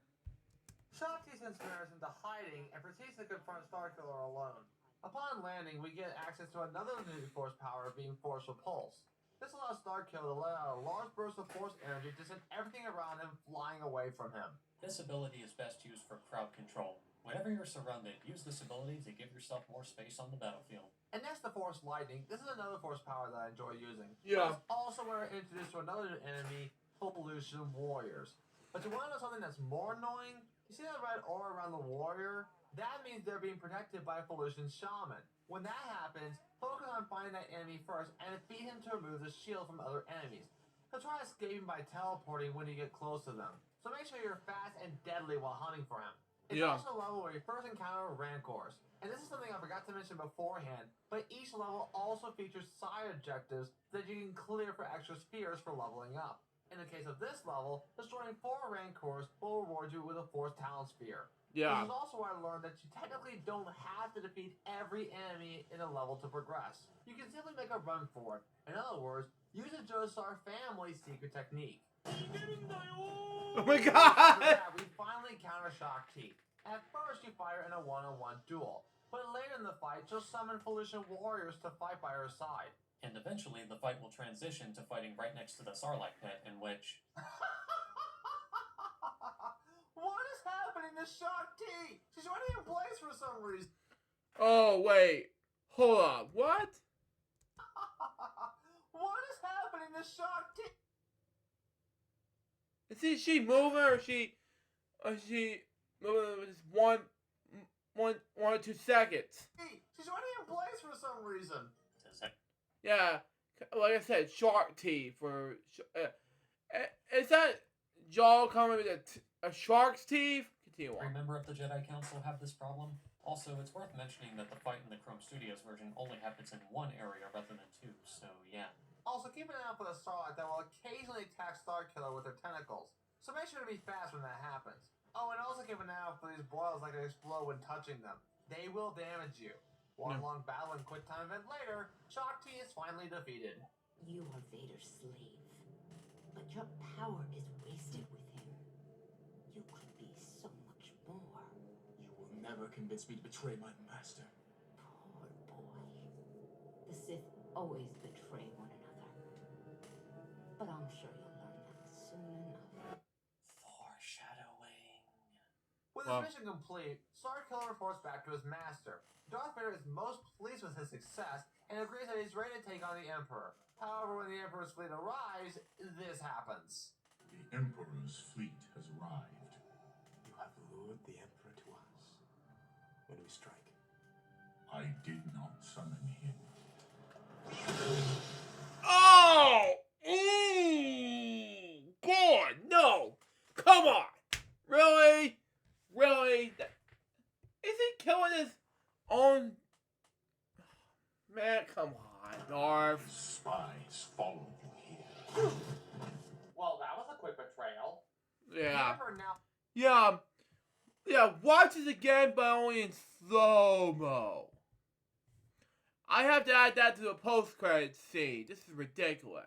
S3: Shaak Ti sends Maris into hiding and proceeds to confront Starkiller alone. Upon landing, we get access to another new force power being Force Repulse. This allows Starkiller to let out a large burst of force energy to send everything around him flying away from him.
S4: This ability is best used for crowd control. Whenever you're surrounded, use this ability to give yourself more space on the battlefield.
S3: And next to Force Lightning, this is another force power that I enjoy using.
S1: Yeah.
S3: But it's also where we're introduced to another enemy, Pollution Warriors. But you want to know something that's more annoying? You see that red aura around the warrior? That means they're being protected by a Pollution Shaman. When that happens, focus on finding that enemy first and defeat him to remove the shield from other enemies. He'll try escaping by teleporting when you get close to them. so make sure you're fast and deadly while hunting for him. It's
S1: Yeah.
S3: also a level where you first encounter Rancors, and this is something I forgot to mention beforehand, but each level also features side objectives that you can clear for extra spheres for leveling up. In the case of this level, destroying 4 Rancors will reward you with a Force Talent Sphere.
S1: Yeah.
S3: This is also where I learned that you technically don't have to defeat every enemy in a level to progress. You can simply make a run for it. In other words, use the Joestar family's secret technique.
S1: Oh my god!
S3: After that, we finally encounter Shock T. At first, you fight her in a one-on-one duel, but later in the fight, she'll summon Felician warriors to fight by her side.
S4: And eventually, the fight will transition to fighting right next to the Sarlacc pit, in which...
S3: What is happening to Shock T? She's already in place for some reason.
S1: Oh, wait. Hold on. What?
S3: What is happening to Shock T?
S1: Is she moving or is she moving with just one or 2 seconds?
S3: She's already in place for some reason.
S1: Yeah, like I said, shark teeth for. Is that jaw coming with a shark's teeth? Continue on.
S4: Every member of the Jedi Council have this problem. Also, it's worth mentioning that the fight in the Chrome Studios version only happens in one area rather than 2, so yeah.
S3: Also, keep an eye out for the Sarlacc that will occasionally attack Starkiller with their tentacles, so make sure to be fast when that happens. Oh, and also keep an eye out for these boils that explode when touching them. They will damage you. One long battle and quick time event later, Shock T is finally defeated.
S10: You are Vader's slave, but your power is wasted with him. You could be so much more.
S9: You will never convince me to betray my master.
S10: Poor boy. The Sith always betray one another. But I'm sure you'll learn that soon enough.
S4: Foreshadowing.
S3: With his mission complete, Starkiller reports back to his master. Darth Vader is most pleased with his success and agrees that he's ready to take on the Emperor. However, when the Emperor's fleet arrives, this happens.
S6: The Emperor's fleet has arrived.
S9: You have lured the Emperor to us. When do we strike?
S6: I did not summon him.
S1: Oh! God, no! Come on! Really? Really? Is he killing his own... Man, come on, Darth.
S6: Spies followed you here.
S2: Well, that was a quick betrayal.
S1: Yeah.
S3: Now
S1: Yeah, watch this again, but only in slow-mo. I have to add that to the post-credits scene. This is ridiculous.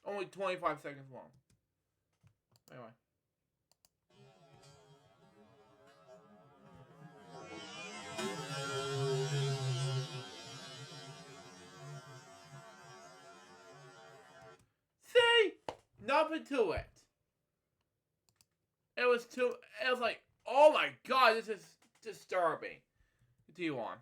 S1: Only 25 seconds long. Anyway. See? Nothing to it. It was like, oh my god, this is disturbing. Continue on.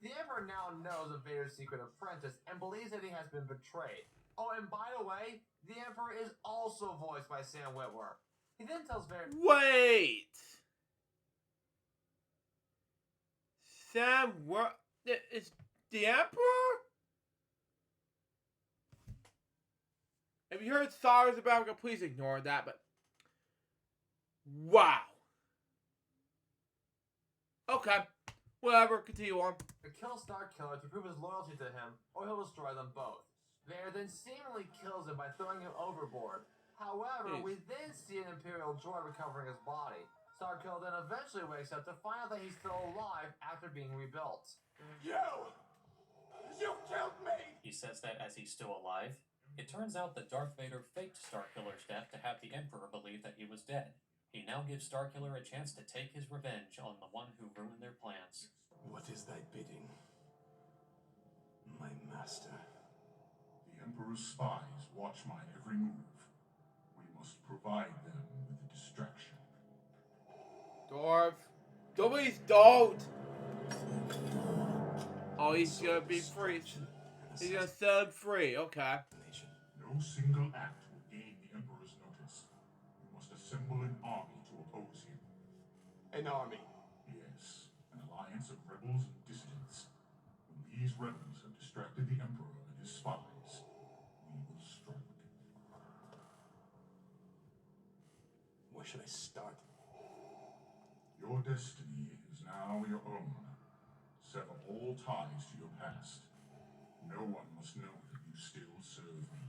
S3: the Emperor now knows of Vader's secret apprentice and believes that he has been betrayed. Oh, and by the way, the Emperor is also voiced by Sam Witwer. He then tells Vader...
S1: Wait! Sam, what? Is the Emperor? If you heard sorrows about it, please ignore that, but... Wow. Okay. Whatever, continue on.
S3: To kill Starkiller to prove his loyalty to him, or he'll destroy them both. Vader then seemingly kills him by throwing him overboard. However, we then see an Imperial droid recovering his body. Starkiller then eventually wakes up to find out that he's still alive after being rebuilt.
S9: You killed me!
S4: He says that as he's still alive. It turns out that Darth Vader faked Starkiller's death to have the Emperor believe that he was dead. He now gives Starkiller a chance to take his revenge on the one who ruined their plans.
S9: What is thy bidding, my master?
S6: The Emperor's spies watch my every move. We must provide them with a distraction.
S1: Darth. Please don't! Oh, he's gonna be free. He's gonna set him free, okay.
S6: No single act will gain the Emperor's notice. We must assemble an army to oppose him.
S9: An army?
S6: Yes, an alliance of rebels and dissidents. When these rebels have distracted the Emperor and his spies, destiny is now your own. Sever all ties to your past. No one must know that you still serve me.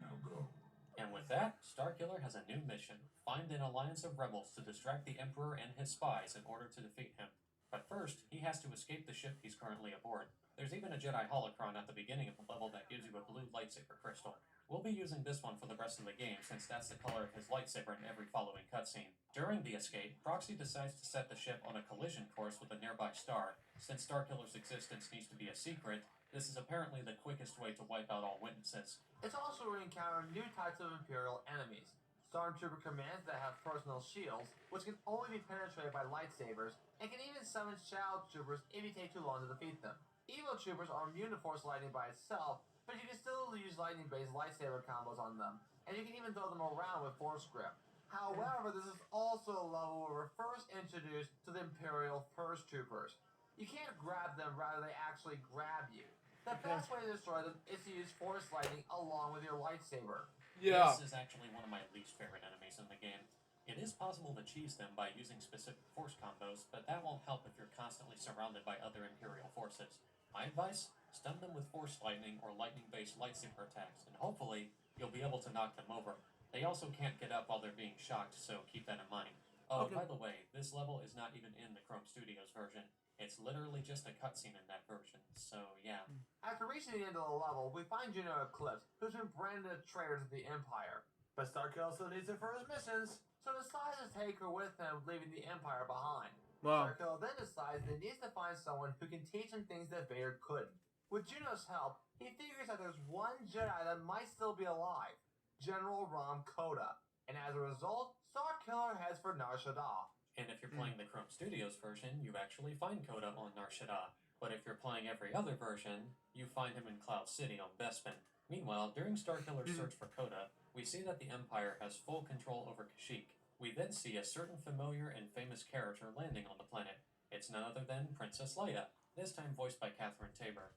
S6: Now go.
S4: And with that, Starkiller has a new mission. Find an alliance of rebels to distract the Emperor and his spies in order to defeat him. But first, he has to escape the ship he's currently aboard. There's even a Jedi holocron at the beginning of the level that gives you a blue lightsaber crystal. We'll be using this one for the rest of the game since that's the color of his lightsaber in every following cutscene. During the escape, Proxy decides to set the ship on a collision course with a nearby star. Since Starkiller's existence needs to be a secret, this is apparently the quickest way to wipe out all witnesses.
S3: It's also where you encounter new types of Imperial enemies. Stormtrooper commands that have personal shields, which can only be penetrated by lightsabers, and can even summon Shadow Troopers if you take too long to defeat them. Evil Troopers are immune to Force Lightning by itself, but you can still use lightning-based lightsaber combos on them, and you can even throw them around with Force Grip. However, this is also a level where we're first introduced to the Imperial First Troopers. You can't grab them, rather they actually grab you. The best way to destroy them is to use Force Lightning along with your lightsaber.
S1: Yeah.
S4: This is actually one of my least favorite enemies in the game. It is possible to cheese them by using specific force combos, but that won't help if you're constantly surrounded by other Imperial forces. My advice? Stun them with Force Lightning or lightning-based lightsaber attacks, and hopefully, you'll be able to knock them over. They also can't get up while they're being shocked, so keep that in mind. Oh, by the way, this level is not even in the Chrome Studios version. It's literally just a cutscene in that version, so yeah.
S3: After reaching the end of the level, we find Juno Eclipse, who's been branded a traitor to the Empire. But Starkiller still needs her for his missions, so decides to take her with him, leaving the Empire behind.
S1: Wow.
S3: Starkiller then decides that he needs to find someone who can teach him things that Vader couldn't. With Juno's help, he figures that there's one Jedi that might still be alive, General Ram Koda. And as a result, Starkiller heads for Nar Shaddaa.
S4: And if you're playing the Chrome Studios version, you actually find Koda on Nar Shaddaa. But if you're playing every other version, you find him in Cloud City on Bespin. Meanwhile, during Starkiller's search for Koda, we see that the Empire has full control over Kashyyyk. We then see a certain familiar and famous character landing on the planet. It's none other than Princess Leia, this time voiced by Catherine Tabor.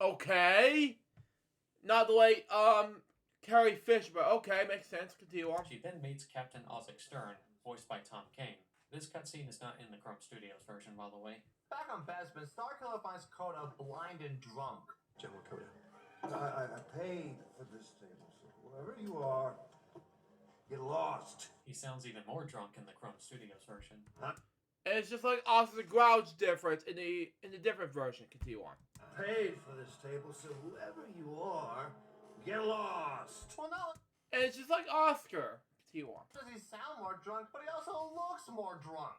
S1: Okay. Not the way, Carrie Fisher, but okay, makes sense. Continue on.
S4: She then meets Captain Osric Stern, voiced by Tom Kane. This cutscene is not in the Chrome Studios version, by the way.
S3: Back on Bespin, Starkiller finds Koda blind and drunk.
S9: General Koda, I paid for this table, so wherever you are, get lost.
S4: He sounds even more drunk in the Chrome Studios version.
S1: And it's just like Oscar Grouch difference in the different version. Continue on.
S9: Paid for this table, so whoever you are, get lost.
S3: Well, no.
S1: And it's just like Oscar. Continue on.
S3: Does he sound more drunk, but he also looks more drunk.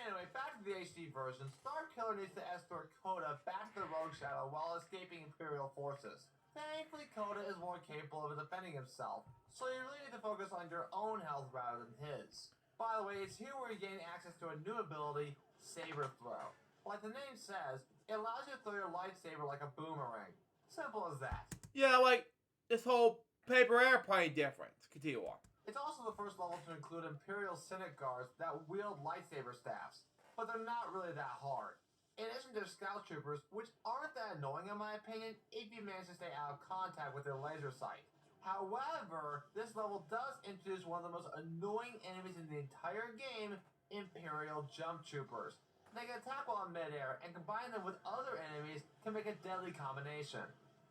S3: Anyway, back to the HD version, Starkiller needs to escort Koda back to the Rogue Shadow while escaping Imperial forces. Thankfully, Koda is more capable of defending himself, so you really need to focus on your own health rather than his. By the way, it's here where you gain access to a new ability, Saber Throw. Like the name says, it allows you to throw your lightsaber like a boomerang. Simple as that.
S1: Yeah, like this whole paper airplane difference. Continue on.
S3: It's also the first level to include Imperial Senate guards that wield lightsaber staffs, but they're not really that hard. In addition to Scout Troopers, which aren't that annoying in my opinion, if you manage to stay out of contact with their laser sight. However, this level does introduce one of the most annoying enemies in the entire game, Imperial Jump Troopers. They can attack while in midair, and combining them with other enemies can make a deadly combination.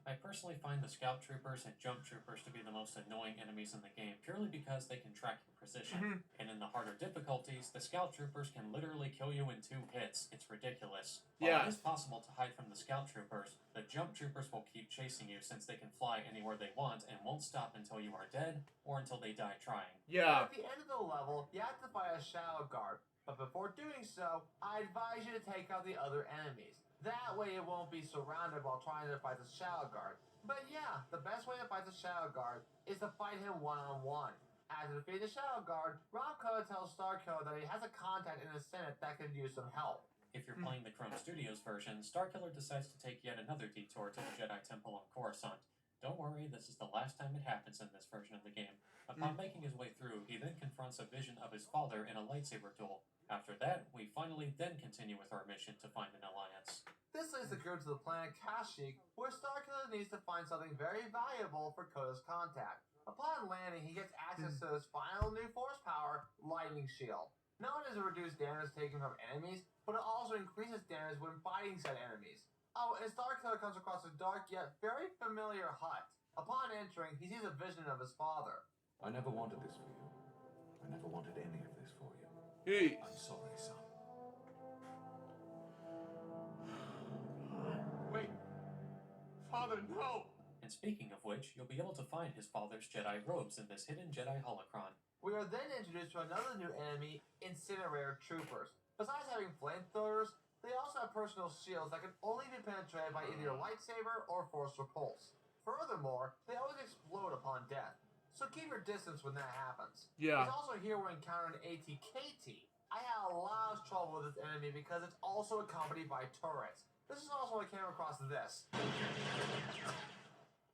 S4: I personally find the Scout Troopers and Jump Troopers to be the most annoying enemies in the game, purely because they can track your position. And in the harder difficulties, the Scout Troopers can literally kill you in 2 hits. It's ridiculous. While it is possible to hide from the Scout Troopers, the Jump Troopers will keep chasing you since they can fly anywhere they want and won't stop until you are dead or until they die trying.
S3: At the end of the level, you have to fight a Shadow Guard, but before doing so, I advise you to take out the other enemies. That way it won't be surrounded while trying to fight the Shadow Guard. But yeah, the best way to fight the Shadow Guard is to fight him one-on-one. After defeating the Shadow Guard, Ram Koda tells Starkiller that he has a contact in the Senate that could use some help.
S4: If you're playing the Chrome Studios version, Starkiller decides to take yet another detour to the Jedi Temple on Coruscant. Don't worry, this is the last time it happens in this version of the game. Upon making his way through, he then confronts a vision of his father in a lightsaber duel. After that, we finally then continue with our mission to find an alliance.
S3: This leads the group to the planet Kashyyyk, where Starkiller needs to find something very valuable for Koda's contact. Upon landing, he gets access to his final new force power, Lightning Shield. Not only does it reduce damage taken from enemies, but it also increases damage when fighting said enemies. Oh, and Starkiller comes across a dark yet very familiar hut. Upon entering, he sees a vision of his father.
S11: I never wanted this for you. I never wanted any of this for you.
S1: Jeez.
S11: I'm sorry, son.
S3: Wait. Father, no!
S4: And speaking of which, you'll be able to find his father's Jedi robes in this hidden Jedi holocron.
S3: We are then introduced to another new enemy, Incinerator Troopers. Besides having flamethrowers, they also have personal shields that can only be penetrated by either a lightsaber or force repulse. Furthermore, they always explode upon death, so keep your distance when that happens.
S1: Yeah.
S3: It's also here we're encountering ATKT. I had a lot of trouble with this enemy because it's also accompanied by turrets. This is also I came across this.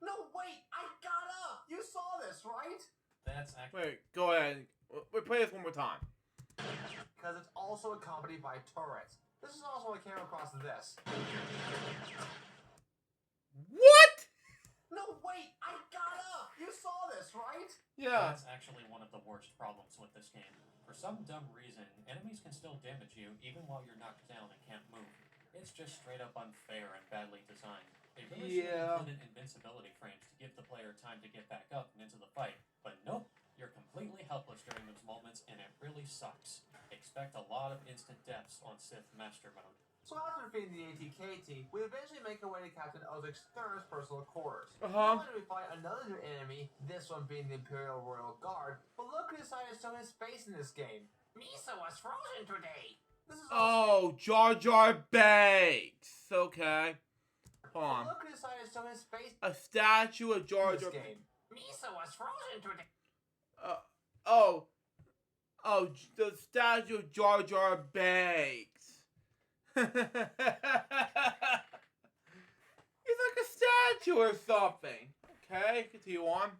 S3: No, wait! I got up! You saw this, right?
S4: That's actually...
S1: Wait, go ahead. Wait, play this one more time.
S3: Because it's also accompanied by turrets. This is also I came across this.
S1: What?
S3: No, wait! I got up! You saw this, right?
S1: Yeah.
S4: That's actually one of the worst problems with this game. For some dumb reason, enemies can still damage you even while you're knocked down and can't move. It's just straight up unfair and badly designed. They really should have included invincibility frames to give the player time to get back up and into the fight, but nope, you're completely helpless during those moments and it really sucks. Expect a lot of instant deaths on Sith Master Mode.
S3: So after defeating the ATKT, we eventually make our way to Captain Ozek Stern's personal quarters.
S1: Uh-huh.
S3: Not only do we fight another new enemy, this one being the Imperial Royal Guard, but look who decided to show his face in this game. Misa was frozen today! This is
S1: Oh, Jar Jar Banks. Okay. Hold on.
S3: Look who decided to show his face
S1: A statue of Jar
S3: in
S1: Jar.
S3: this game. Misa was frozen today!
S1: The statue of Jar Jar Banks. He's like a statue or something. Okay, continue on.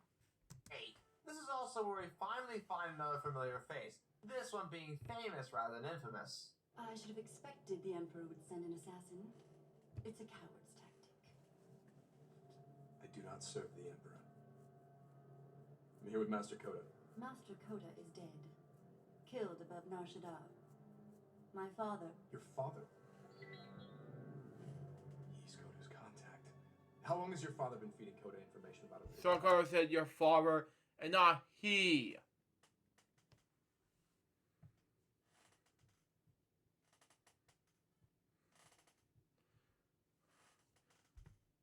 S3: Hey, this is also where we finally find another familiar face. This one being famous rather than infamous.
S10: I should have expected the Emperor would send an assassin. It's a coward's tactic.
S11: I do not serve the Emperor. I'm here with Master Koda.
S10: Master Koda is dead. Killed above Nar Shaddaa. My father.
S11: Your father? He's Koda's contact. How long has your father been feeding Koda information about him?
S1: Sarkar said your father and not he.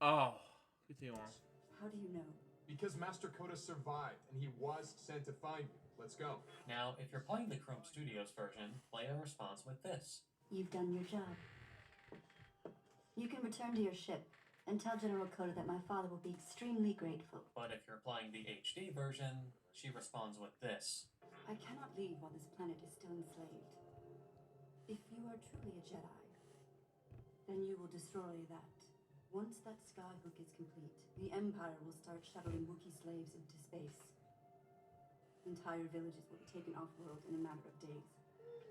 S1: Oh, continue on.
S10: How do you know?
S11: Because Master Koda survived, and he was sent to find you. Let's go.
S4: Now, if you're playing the Chrome Studios version, play a response with this.
S10: You've done your job. You can return to your ship and tell General Koda that my father will be extremely grateful.
S4: But if you're playing the HD version, she responds with this.
S10: I cannot leave while this planet is still enslaved. If you are truly a Jedi, then you will destroy that. Once that skyhook is complete, the Empire will start shuttling Wookiee slaves into space. Entire villages will be taken off-world in a matter of days.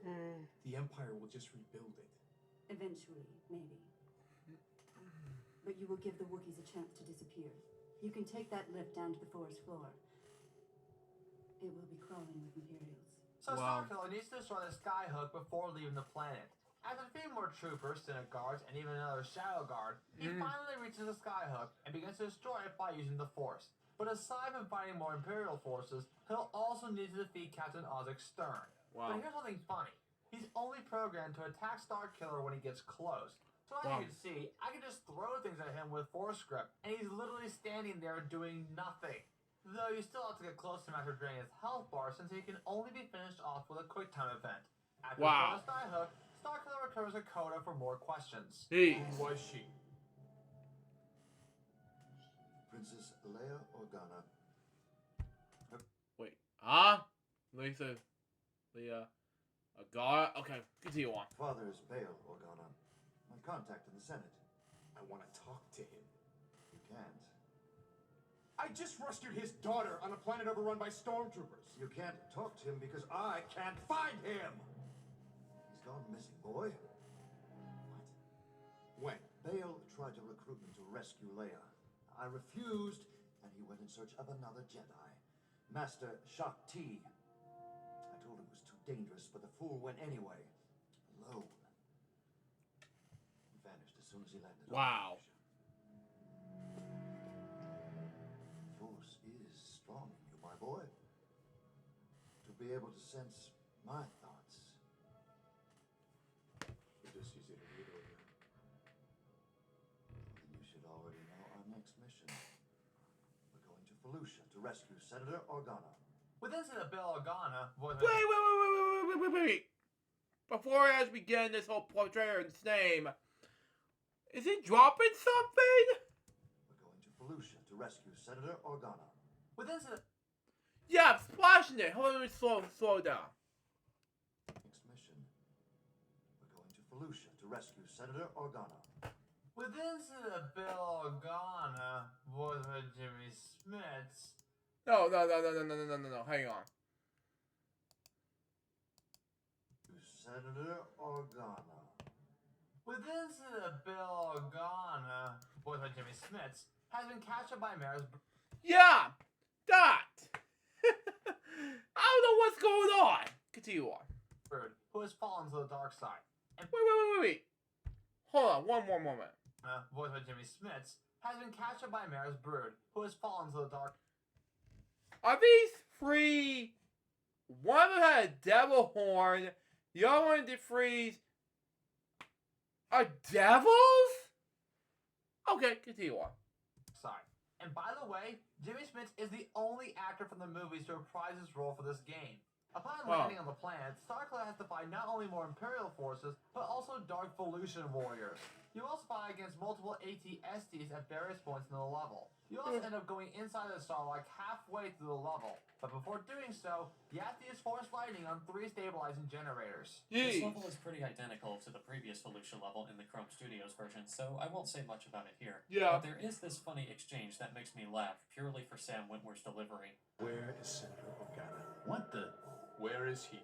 S11: The Empire will just rebuild it.
S10: Eventually, maybe. But you will give the Wookiees a chance to disappear. You can take that lift down to the forest floor. It will be crawling with Imperials.
S3: So Starkiller needs to destroy the skyhook before leaving the planet. After defeating more troopers, Senate guards, and even another shadow guard, he finally reaches the skyhook and begins to destroy it by using the Force. But aside from fighting more Imperial forces, he'll also need to defeat Captain Ozek Stern.
S1: Wow.
S3: But here's something funny. He's only programmed to attack Starkiller when he gets close. So as you can see, I can just throw things at him with Force Grip, and he's literally standing there doing nothing. Though you still have to get close to him after draining his health bar, since he can only be finished off with a quick time event. After the skyhook, Starkiller recovers a Koda for more questions.
S11: Who was she?
S9: Princess Leia Organa.
S1: Wait. Leia. God. Okay, continue on.
S9: Father is Bail Organa, my contact in the Senate.
S11: I want to talk to him.
S9: You can't.
S11: I just rescued his daughter on a planet overrun by stormtroopers.
S9: You can't talk to him because I can't find him. He's gone missing, boy.
S11: When?
S9: Bail tried to recruit me to rescue Leia. I refused, and he went in search of another Jedi, Master Shak Ti. I told him it was too dangerous, but the fool went anyway. Alone. He vanished as soon as he landed.
S1: Wow.
S9: The force is strong in you, my boy. To be able to sense my thoughts.
S11: We just use it in video again.
S9: Then you should already know our next mission. We're going to Felucia to rescue Senator Organa.
S3: Within the Bill Organa,
S1: Wait. Before I begin this whole portrayer's name, is he dropping something?
S9: We're going to Felucia to rescue Senator Organa.
S3: within the
S1: Yeah, I'm splashing it. Hold on, let me slow down.
S9: Next mission. We're going to Felucia to rescue Senator Organa.
S3: within the Bill Organa, voiced by Jimmy Smits.
S1: No. Hang on.
S9: Senator Organa.
S3: Within the Bill Organa, voiced by Jimmy Smits, has been captured by Maris.
S1: Yeah, that. I don't know what's going on. Continue on.
S3: Bird, who has fallen to the dark side. And
S1: Wait. Hold on, one more moment.
S3: voiced by Jimmy Smits, has been captured by Maris Brood, who has fallen to the dark.
S1: Are these three? One of them had a devil horn. The other one did freeze. Are devils? Okay, continue on.
S3: Side. And by the way, Jimmy Smits is the only actor from the movies to reprise his role for this game. Upon landing on the planet, Starkiller has to fight not only more Imperial forces, but also Dark Felucian warriors. You also fight against multiple AT-STs at various points in the level. You also end up going inside the star like halfway through the level. But before doing so, you have to use Force Lightning on 3 stabilizing generators.
S4: This level is pretty identical to the previous Felucia level in the Chrome Studios version, so I won't say much about it here.
S1: Yeah.
S4: But there is this funny exchange that makes me laugh, purely for Sam Witwer's delivery.
S11: Where is Senator Organa?
S12: What the?
S11: Where is he?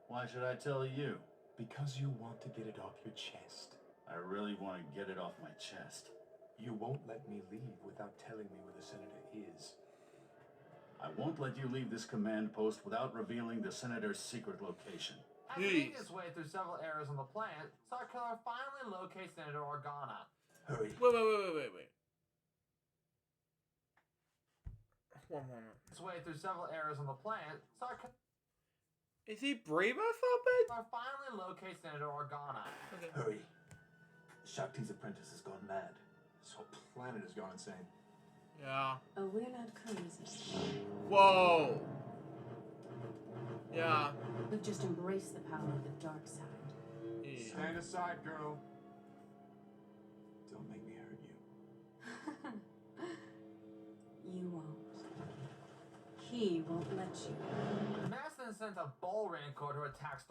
S12: Why should I tell you?
S11: Because you want to get it off your chest.
S12: I really want to get it off my chest.
S11: You won't let me leave without telling me where the senator is.
S12: I won't let you leave this command post without revealing the senator's secret location.
S3: After making his way through several areas on the planet, Starkiller finally locates Senator Organa.
S11: Hurry.
S1: Wait. One moment.
S3: His way through several areas on the planet, Starkiller
S1: Is he brave or something?
S3: finally locates Senator Organa.
S1: Okay.
S11: Hurry. Shakti's apprentice has gone mad. This whole planet has gone insane.
S1: Yeah.
S8: Oh, we're not crazy.
S1: Whoa. Yeah.
S8: We've just embraced the power of the dark side.
S1: Yeah.
S11: Stand aside, girl. Don't make me hurt you.
S8: You won't. He won't let you.
S3: Mass then sent a Bull Rancor to attack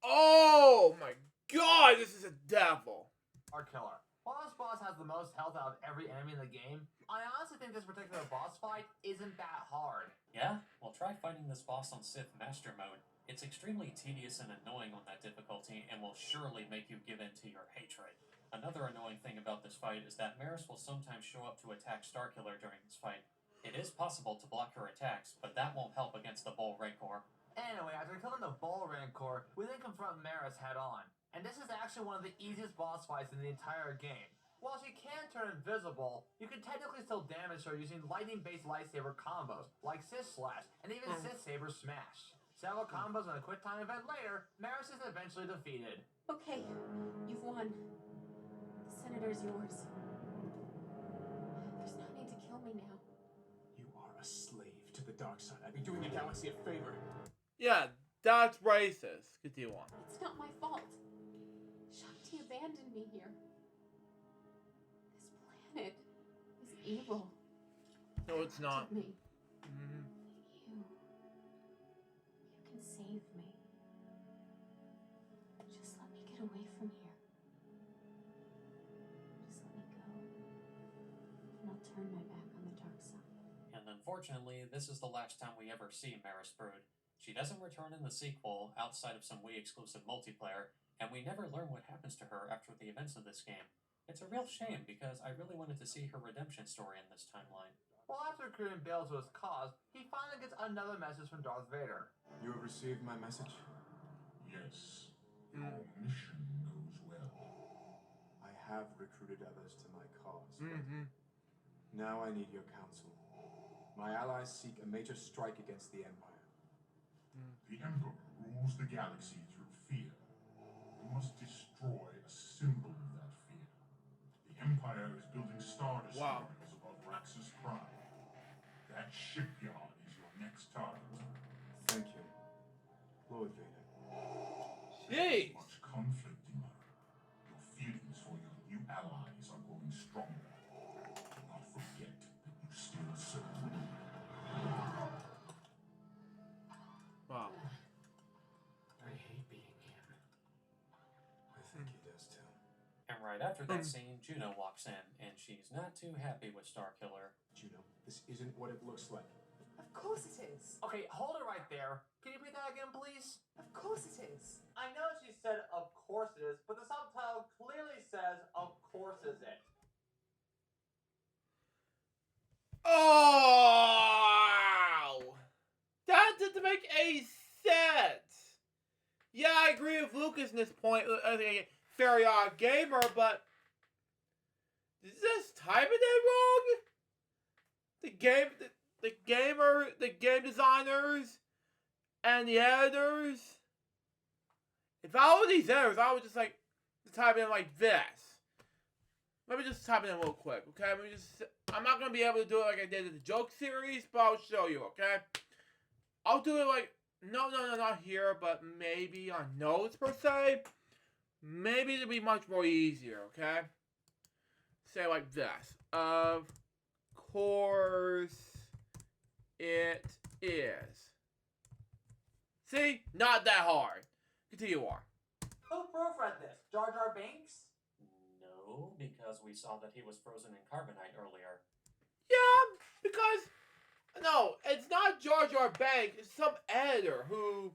S1: Oh my god, this is a devil.
S3: Starkiller. While this boss has the most health out of every enemy in the game, I honestly think this particular boss fight isn't that hard.
S4: Yeah? Well, try fighting this boss on Sith Master Mode. It's extremely tedious and annoying on that difficulty, and will surely make you give in to your hatred. Another annoying thing about this fight is that Maris will sometimes show up to attack Starkiller during this fight. It is possible to block her attacks, but that won't help against the Bull Rancor.
S3: Anyway, after killing the Bull Rancor, we then confront Maris head on. And this is actually one of the easiest boss fights in the entire game. While she can turn invisible, you can technically still damage her using lightning-based lightsaber combos, like Sith Slash, and even Sith Saber Smash. Several combos and a quick time event later, Maris is eventually defeated.
S8: Okay, you've won. The senator's yours. There's no need to kill me now.
S11: You are a slave to the dark side. I'd be doing the galaxy a favor.
S1: Yeah, that's racist. Continue on.
S8: It's not my fault. Shakti abandoned me here. This planet is evil.
S1: No, it's not.
S8: Me.
S1: Mm-hmm.
S8: You can save me. Just let me get away from here. Just let me go. And I'll turn my back on the dark side.
S4: And unfortunately, this is the last time we ever see Maris Brood. She doesn't return in the sequel, outside of some Wii-exclusive multiplayer, and we never learn what happens to her after the events of this game. It's a real shame, because I really wanted to see her redemption story in this timeline.
S3: Well, after recruiting Bill to his cause, he finally gets another message from Darth Vader.
S11: You have received my message?
S6: Yes, your mission goes well.
S11: I have recruited others to my cause.
S1: Mm-hmm.
S11: Now I need your counsel. My allies seek a major strike against the Empire.
S6: The Emperor rules the galaxy through fear. We must destroy a symbol of that fear. The Empire is building Star Destroyers above Raxus Prime. That shipyard is your next target.
S11: Thank you, Lord Vader.
S1: Jeez.
S6: Much conflict, Dimmer. Your feelings for your new allies are growing stronger. Do not forget that you still serve me.
S1: Wow.
S5: I hate being here.
S11: I think he does too.
S4: And right after that scene, Juno walks in, and she's not too happy with Starkiller.
S11: Juno, this isn't what it looks like.
S8: Of course it is.
S3: Okay, hold it right there. Can you read that again, please?
S8: Of course it is.
S2: I know she said, of course it is, but the subtitle clearly says, of course is it.
S1: Oh! That didn't make any sense. Yeah, I agree with Lucas in this point. Very OddGamer, but is this typing it wrong? The game designers, and the editors. If I were these editors, I would just like type in like this. Let me just type it in real quick, okay? I'm not gonna be able to do it like I did in the joke series, but I'll show you, okay? I'll do it like no, not here, but maybe on notes per se. Maybe it'll be much more easier, okay? Say like this. Of course it is. See? Not that hard. Continue on.
S2: Who proofread this? Jar Jar Binks?
S4: No, because we saw that he was frozen in carbonite earlier.
S1: Yeah, because no, it's not Jar Jar Banks. It's some editor who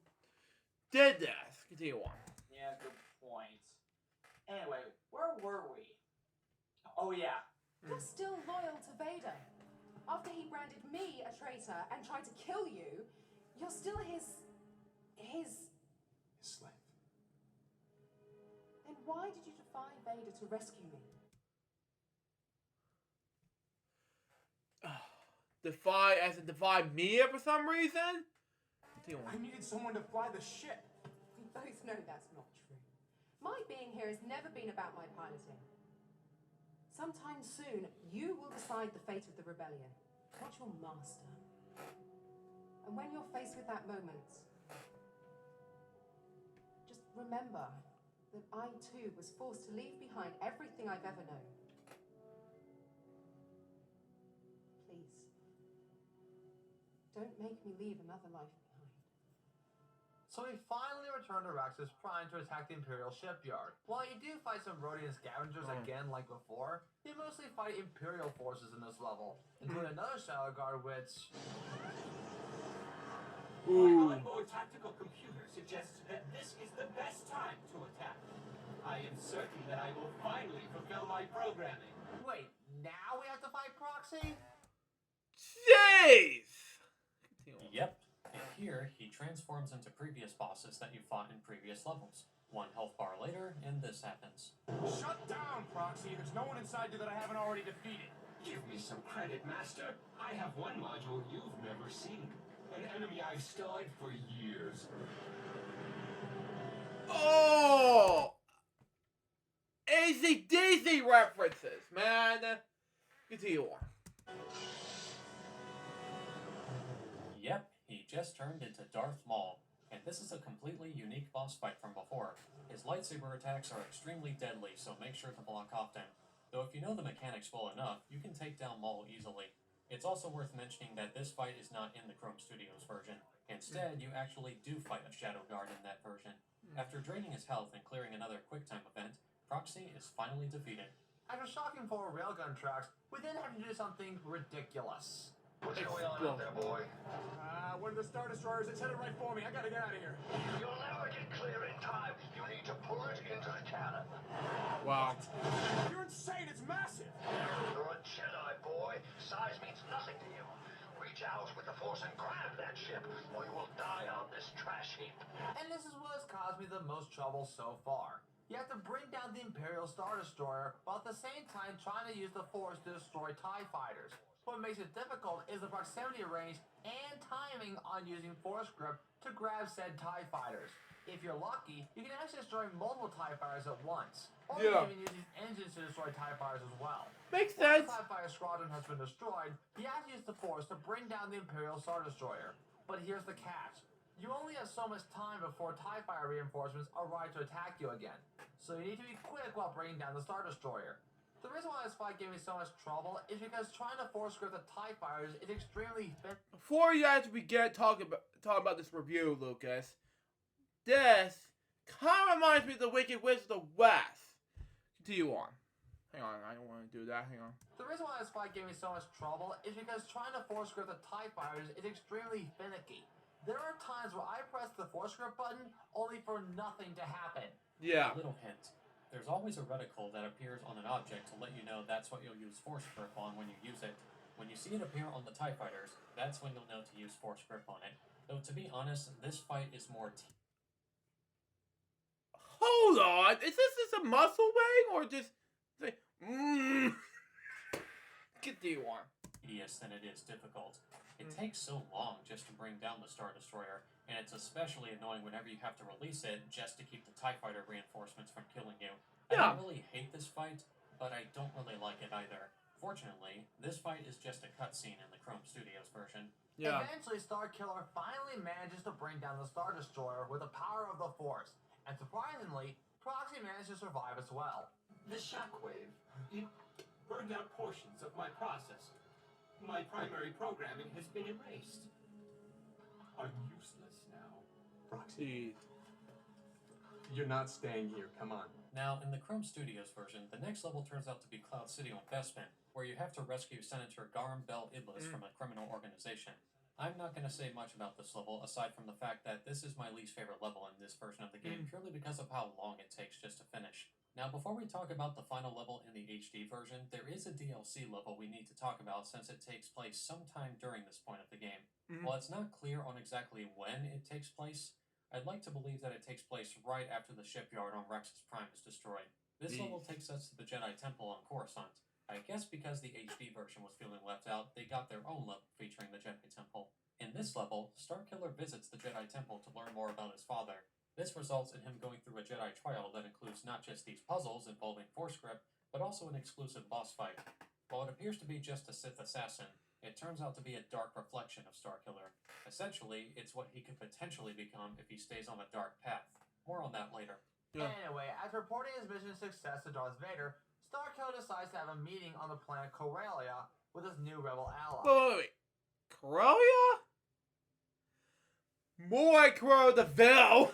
S1: did this. Continue on.
S2: Yeah, good point. Anyway, where were we? Oh yeah.
S8: You're still loyal to Vader. After he branded me a traitor and tried to kill you, you're still his
S11: Slave.
S8: Then why did you defy Vader to rescue me?
S1: Defy me for some reason? Continue on.
S11: I needed someone to fly the ship.
S8: We both know that's not true. My being here has never been about my piloting. Sometime soon, you will decide the fate of the rebellion, not your master. And when you're faced with that moment, just remember that I too was forced to leave behind everything I've ever known. Please, don't make me leave another life behind.
S3: So we finally return to Raxus Prime to attack the Imperial shipyard. While you do fight some Rhodian scavengers again like before, you mostly fight Imperial forces in this level, including another Shadow Guard which...
S5: My onboard tactical computer suggests that this is the best time to attack. I am certain that I will finally fulfill my programming.
S3: Wait, now we have to fight Proxy?
S1: Jeez!
S4: Yep. And here, he transforms into previous bosses that you fought in previous levels. One health bar later, and this happens.
S5: Shut down, Proxy. There's no one inside you that I haven't already defeated. Give me some credit, Master. I have one module you've never seen. An enemy I've studied for years.
S1: Oh! AC/DC references, man! Continue on.
S4: Yep, he just turned into Darth Maul, and this is a completely unique boss fight from before. His lightsaber attacks are extremely deadly, so make sure to block often. Though if you know the mechanics well enough, you can take down Maul easily. It's also worth mentioning that this fight is not in the Chrome Studios version. Instead, you actually do fight a Shadow Guard in that version. After draining his health and clearing another QuickTime event, Proxy is finally defeated.
S3: After shocking 4 railgun tracks, we then have to do something ridiculous.
S9: What's going on out there, boy?
S5: One of the Star Destroyers is headed right for me. I gotta get out of here.
S9: You'll never get clear in time. You need to pull it into the cannon.
S1: Wow.
S5: You're insane. It's massive.
S9: You're a Jedi, boy. Size means nothing to force and grab that ship, or you will die on this trash heap.
S3: And this is what has caused me the most trouble so far. You have to bring down the Imperial Star Destroyer while at the same time trying to use the Force to destroy TIE fighters. What makes it difficult is the proximity range and timing on using Force Grip to grab said TIE fighters. If you're lucky, you can actually destroy multiple TIE fighters at once. Or you can even use these engines to destroy TIE fighters as well.
S1: Makes
S3: Once
S1: sense.
S3: the TIE fighter squadron has been destroyed, you have to use the Force to bring down the Imperial Star Destroyer. But here's the catch. You only have so much time before TIE fighter reinforcements arrive to attack you again. So you need to be quick while bringing down the Star Destroyer. The reason why this fight gave me so much trouble is because trying to Force Grip the TIE fighters is extremely thin.
S1: Before you guys begin talking about this review, Lucas, this kind of reminds me of the Wicked Witch of the West. Continue on. Hang on, I don't want to do that. Hang on.
S3: The reason why this fight gave me so much trouble is because trying to Force Grip the TIE fighters is extremely finicky. There are times where I press the Force Grip button only for nothing to happen.
S1: Yeah.
S4: A little hint. There's always a reticle that appears on an object to let you know that's what you'll use Force Grip on when you use it. When you see it appear on the TIE fighters, that's when you'll know to use Force Grip on it. Though to be honest, this fight is more
S1: Hold on. Is this a muscle wing or just Continue on.
S4: tedious than it is difficult. It takes so long just to bring down the Star Destroyer, and it's especially annoying whenever you have to release it just to keep the TIE Fighter reinforcements from killing you. I don't really hate this fight, but I don't really like it either. Fortunately, this fight is just a cutscene in the Chrome Studios version.
S1: Yeah.
S3: Eventually, Starkiller finally manages to bring down the Star Destroyer with the power of the Force, and surprisingly, Proxy managed to survive as well.
S5: The shockwave. It burned out portions of my processor. My primary programming has been erased. I'm useless now.
S11: Proxy, you're not staying here. Come on.
S4: Now, in the Chrome Studios version, the next level turns out to be Cloud City on Bespin, where you have to rescue Senator Garm Bel Iblis from a criminal organization. I'm not going to say much about this level, aside from the fact that this is my least favorite level in this version of the game, purely because of how long it takes just to finish. Now, before we talk about the final level in the HD version, there is a DLC level we need to talk about since it takes place sometime during this point of the game. While it's not clear on exactly when it takes place, I'd like to believe that it takes place right after the shipyard on Rex's Prime is destroyed. This level takes us to the Jedi Temple on Coruscant. I guess because the HD version was feeling left out, they got their own level featuring the Jedi Temple. In this level, Starkiller visits the Jedi Temple to learn more about his father. This results in him going through a Jedi trial that includes not just these puzzles involving Force Grip, but also an exclusive boss fight. While it appears to be just a Sith assassin, it turns out to be a dark reflection of Starkiller. Essentially, it's what he could potentially become if he stays on a dark path. More on that later.
S3: Anyway, after reporting his mission success to Darth Vader, Starkiller decides to have a meeting on the planet Corellia with his new rebel ally.
S1: Wait. Corellia? More like Corellia the Veil.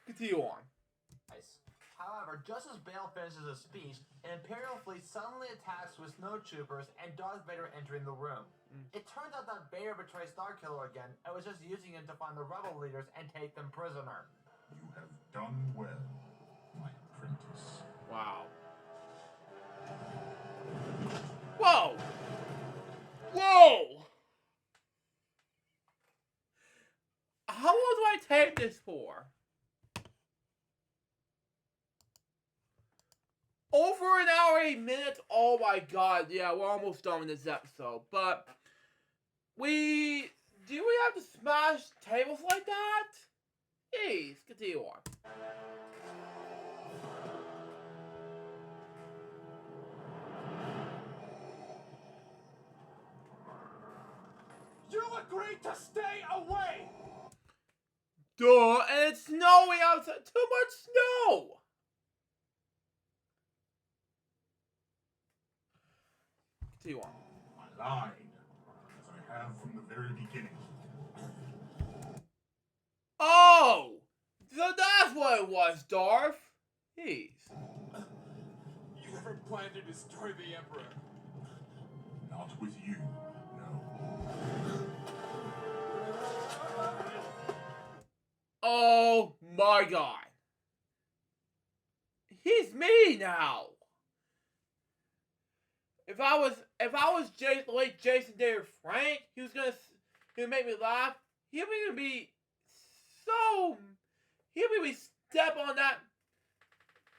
S1: Continue on.
S3: However, just as Bale finishes his speech, an Imperial fleet suddenly attacks with snowtroopers and Darth Vader entering the room. It turns out that Vader betrayed Starkiller again and was just using him to find the rebel leaders and take them prisoner.
S6: You have done well, my apprentice.
S1: Wow. Whoa! Whoa! How long do I take this for? Over an hour, 8 minutes? Oh my god, yeah, we're almost done with this episode. But, do we have to smash tables like that? Jeez, continue on.
S5: You agreed to stay away!
S1: Duh, and it's snowing outside. Too much snow! Continue on.
S6: I lied, as I have from the very beginning.
S1: Oh! So that's what it was, Darth. Jeez.
S5: You never planned to destroy the Emperor.
S6: Not with you, no.
S1: Oh my god. He's me now. If I was the late Jason David Frank, he would make me laugh. He would be step on that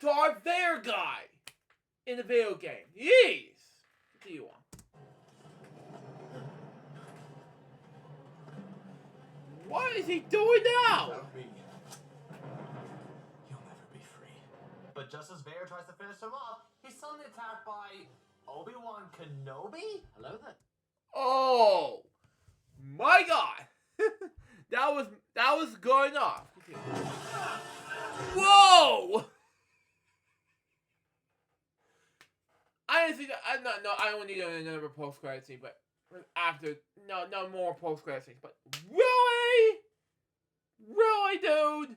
S1: Darth Vader guy in the video game. Jeez. What do you want? What is he doing now?
S3: Without me, you'll never be free. But just as Vader tries to finish him off, he's suddenly attacked by Obi-Wan Kenobi? Hello there.
S1: Oh my God! that was good enough. Whoa! I didn't think that. I don't need another post-credit scene, but after no more post-credit scenes. But really, dude,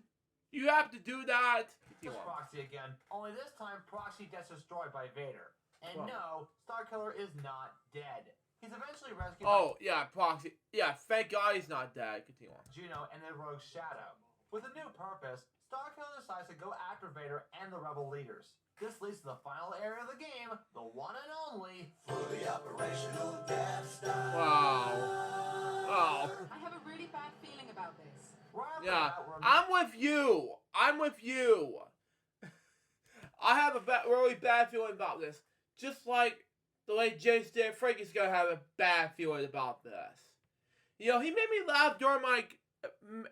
S1: you have to do that.
S3: It's Proxy again. Only this time, Proxy gets destroyed by Vader. And
S1: Whoa.
S3: no, Starkiller is not dead. He's eventually rescued
S1: by... yeah, Proxy. Yeah, thank God he's not dead. Continue on.
S3: Juno and the Rogue Shadow. With a new purpose, Starkiller decides to go after Vader and the Rebel leaders. This leads to the final area of the game, the one and only... fully operational Death Star!
S1: Wow. Oh.
S8: I have a really bad feeling about this.
S3: Right
S1: yeah, I'm with you. I have a really bad feeling about this. Just like the late Jason David Frank is going to have a bad feeling about this. You know, he made me laugh during my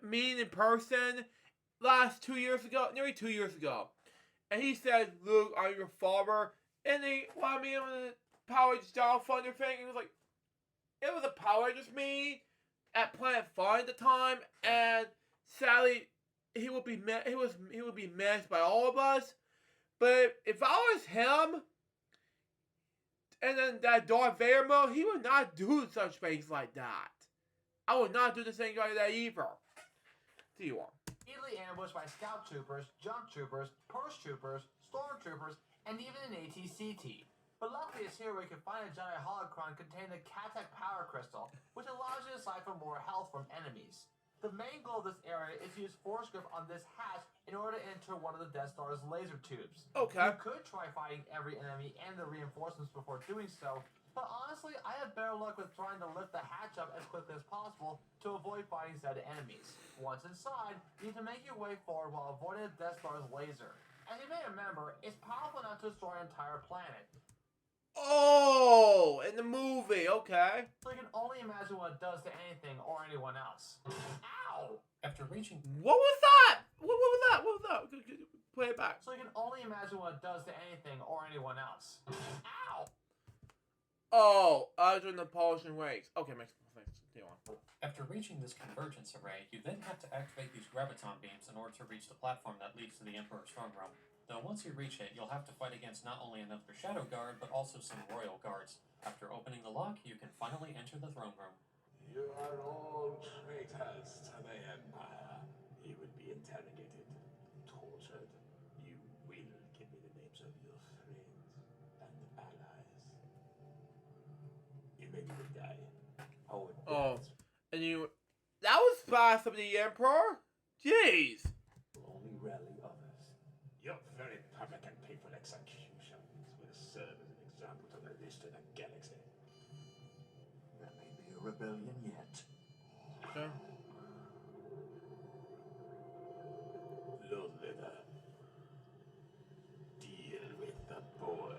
S1: meeting in person nearly 2 years ago. And he said, "Luke, I'm your father." And they wanted me on the Power Rangers Down Thunder thing. It was a Power Rangers meeting at Planet Fun at the time. And sadly, he would be missed by all of us. But if I was him, and then that Darth Vader mode, he would not do such things like that. I would not do the thing like that either. See you on.
S3: Easily ambushed by scout troopers, jump troopers, purse troopers, stormtroopers, and even an AT-CT. But luckily it's here where you can find a giant holocron containing the Katek power crystal, which allows you to siphon more health from enemies. The main goal of this area is to use force grip on this hatch in order to enter one of the Death Star's laser tubes.
S1: Okay.
S3: You could try fighting every enemy and the reinforcements before doing so, but honestly, I have better luck with trying to lift the hatch up as quickly as possible to avoid fighting said enemies. Once inside, you need to make your way forward while avoiding the Death Star's laser. As you may remember, it's powerful enough to destroy an entire planet.
S1: Oh, in the movie, okay.
S3: So you can only imagine what it does to anything or anyone else. Ow!
S4: After reaching...
S1: What was that? What was that? Play it back.
S3: So you can only imagine what it does to anything or anyone else. Ow!
S1: Oh, other than the polishing waves. Okay, makes more sense. Continue on.
S4: After reaching this convergence array, you then have to activate these graviton beams in order to reach the platform that leads to the Emperor's throne room. Though once you reach it, you'll have to fight against not only another Shadow Guard, but also some Royal Guards. After opening the lock, you can finally enter the throne room.
S5: You are all traitors to the Empire. You will be interrogated, tortured. You will give me the names of your friends and allies. You may even die.
S1: Oh, and that was fast of the Emperor? Jeez.
S5: Only rally others. Your very public and painful executions will serve as an example to the rest of the galaxy.
S12: There may be a rebellion yet.
S1: Okay.
S5: Lord Leather, deal with the boy.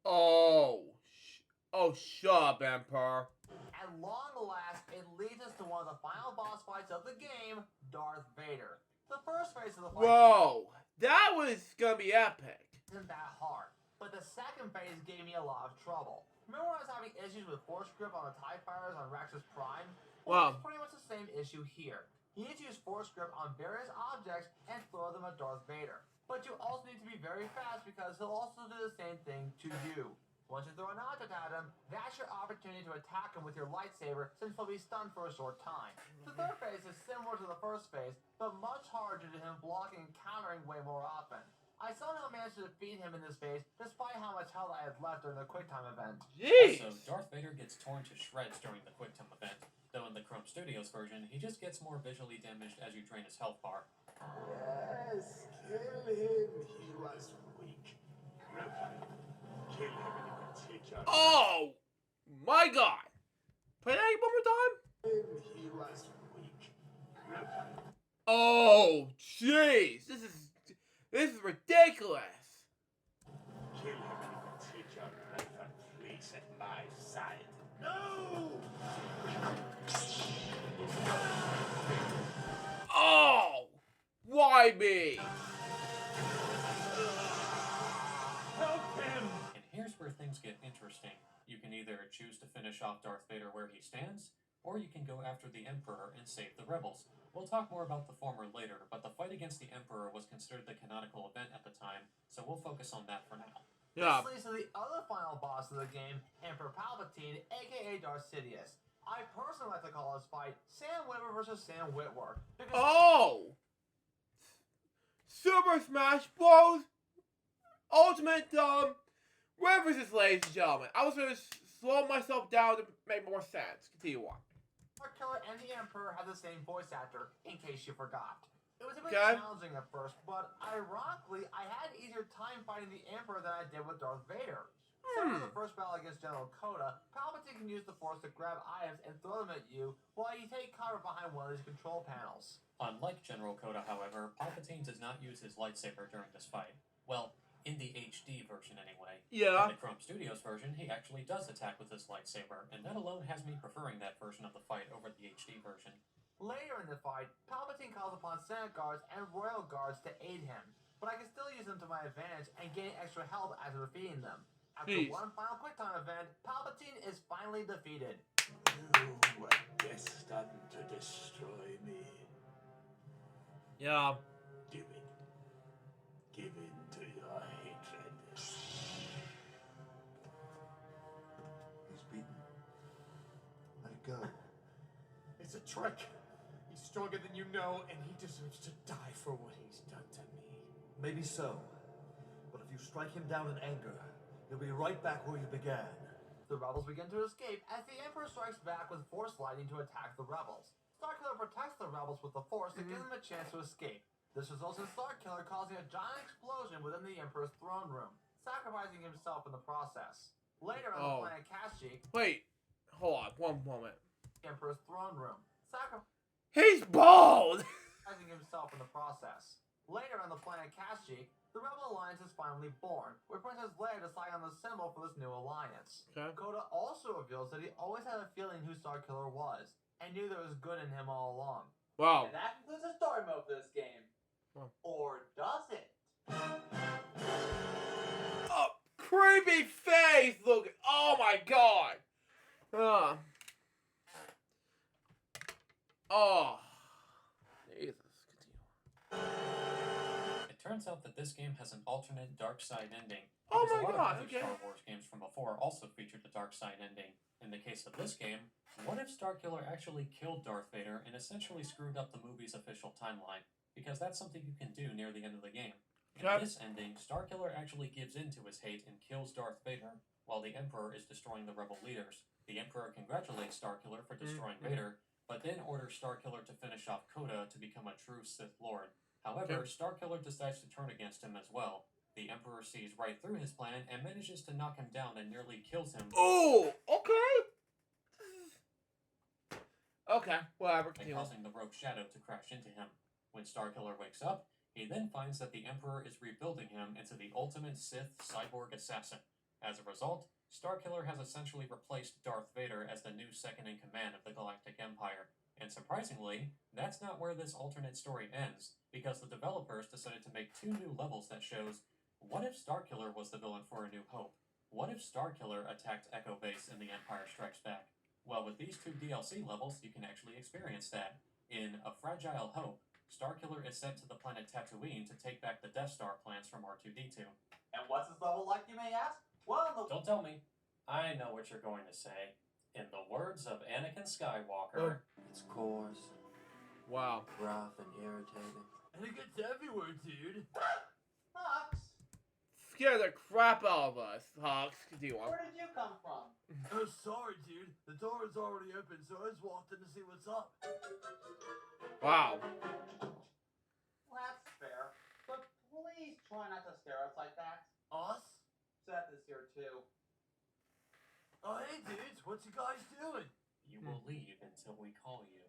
S1: Oh, shut up, Emperor.
S3: At long last, it leads us to one of the final boss fights of the game, Darth Vader. The first phase of the fight...
S1: Whoa, that was gonna be epic.
S3: ...isn't that hard, but the second phase gave me a lot of trouble. Remember when I was having issues with force grip on the TIE fighters on Raxus Prime? Well, it's pretty much the same issue here. You need to use force grip on various objects and throw them at Darth Vader. But you also need to be very fast because he'll also do the same thing to you. Once you throw an object at him, that's your opportunity to attack him with your lightsaber since he'll be stunned for a short time. The third phase is similar to the first phase, but much harder due to him blocking and countering way more often. I somehow managed to defeat him in this phase, despite how much health I had left during the QuickTime event.
S1: Jeez!
S4: Also, Darth Vader gets torn to shreds during the QuickTime event, though in the Chrome Studios version, he just gets more visually damaged as you drain his health bar.
S5: Yes, kill him. He was weak. Broken. Kill him and you can take
S1: Oh my god! Play that one more time?
S5: He was weak.
S1: Oh jeez! This is ridiculous!
S5: Kill him and take your rightful place at my side. No!
S1: Oh! Why me?
S5: Help him!
S4: And here's where things get interesting. You can either choose to finish off Darth Vader where he stands, or you can go after the Emperor and save the rebels. We'll talk more about the former later, but the fight against the Emperor was considered the canonical event at the time, so we'll focus on that for now.
S1: Yeah.
S3: This leads to the other final boss of the game, Emperor Palpatine, aka Darth Sidious. I personally like to call this fight Sam Witwer versus Sam Witwer.
S1: Oh! Super Smash Bros. Ultimate references, ladies and gentlemen. I was going to slow myself down to make more sense. Continue on.
S3: Star Killer and the Emperor have the same voice actor, in case you forgot. It was a bit
S1: Okay.
S3: challenging at first, but ironically, I had an easier time fighting the Emperor than I did with Darth Vader. Similar to the first battle against General Coda, Palpatine can use the Force to grab items and throw them at you while you take cover behind one of these control panels.
S4: Unlike General Coda, however, Palpatine does not use his lightsaber during this fight. Well, in the HD version anyway.
S1: Yeah.
S4: In the Chrome Studios version, he actually does attack with his lightsaber, and that alone has me preferring that version of the fight over the HD version.
S3: Later in the fight, Palpatine calls upon Senate guards and Royal guards to aid him, but I can still use them to my advantage and gain extra health after defeating them. After one final QuickTime event, Palpatine is finally defeated.
S5: You were destined to destroy me.
S1: Yeah.
S5: Do it. Give in to your hatred.
S9: He's beaten. Let it go.
S11: It's a trick. He's stronger than you know, and he deserves to die for what he's done to me.
S9: Maybe so. But if you strike him down in anger, he'll be right back where you began.
S3: The rebels begin to escape as the Emperor strikes back with Force lightning to attack the rebels. Starkiller protects the rebels with the Force to give them a chance to escape. This results in Starkiller causing a giant explosion within the Emperor's throne room, sacrificing himself in the process. Later on the planet Kashyyyk...
S1: Wait, hold on, one moment.
S3: Emperor's throne room,
S1: He's bald!
S3: sacrificing himself in the process. Later on the planet Kashyyyk, the Rebel Alliance is finally born, with Princess Leia deciding on the symbol for this new alliance.
S1: Okay.
S3: Coda also reveals that he always had a feeling who Starkiller was, and knew there was good in him all along.
S1: Wow.
S2: And that concludes the story mode for this game.
S1: Wow.
S2: Or does it?
S1: Oh, creepy face! Look, oh my god! Oh. Jesus.
S4: It turns out that this game has an alternate dark side ending.
S1: Oh
S4: because
S1: my
S4: a lot
S1: god,
S4: of other
S1: okay.
S4: Star Wars games from before also featured the dark side ending. In the case of this game, what if Starkiller actually killed Darth Vader and essentially screwed up the movie's official timeline? Because that's something you can do near the end of the game. In
S1: Okay.
S4: this ending, Starkiller actually gives in to his hate and kills Darth Vader, while the Emperor is destroying the rebel leaders. The Emperor congratulates Starkiller for destroying Vader, but then orders Starkiller to finish off Coda to become a true Sith Lord. However, Starkiller decides to turn against him as well. The Emperor sees right through his plan and manages to knock him down and nearly kills him.
S1: Oh, okay. Okay, whatever.
S4: And causing the Rogue Shadow to crash into him. When Starkiller wakes up, he then finds that the Emperor is rebuilding him into the ultimate Sith cyborg assassin. As a result, Starkiller has essentially replaced Darth Vader as the new second-in-command of the Galactic Empire. And surprisingly, that's not where this alternate story ends, because the developers decided to make 2 new levels that shows, what if Starkiller was the villain for A New Hope? What if Starkiller attacked Echo Base in The Empire Strikes Back? Well, with these 2 DLC levels, you can actually experience that. In A Fragile Hope, Starkiller is sent to the planet Tatooine to take back the Death Star plans from R2-D2.
S2: And what's this level like, you may ask? Well,
S4: Don't tell me. I know what you're going to say. In the words of Anakin Skywalker,
S11: It's coarse,
S1: Wow.
S11: rough, and irritating.
S3: And it gets everywhere, dude.
S2: Hux,
S1: Scare the crap out of us, Hawks. Continue on.
S2: where did you come from?
S3: Oh, sorry, dude. The door is already open, so I just walked in to see what's up.
S1: Wow.
S2: Well, that's fair. But please try not to stare at us like that.
S3: Us?
S2: Seth is here too.
S9: Oh, hey, dudes, what you guys doing?
S4: You will leave until we call you.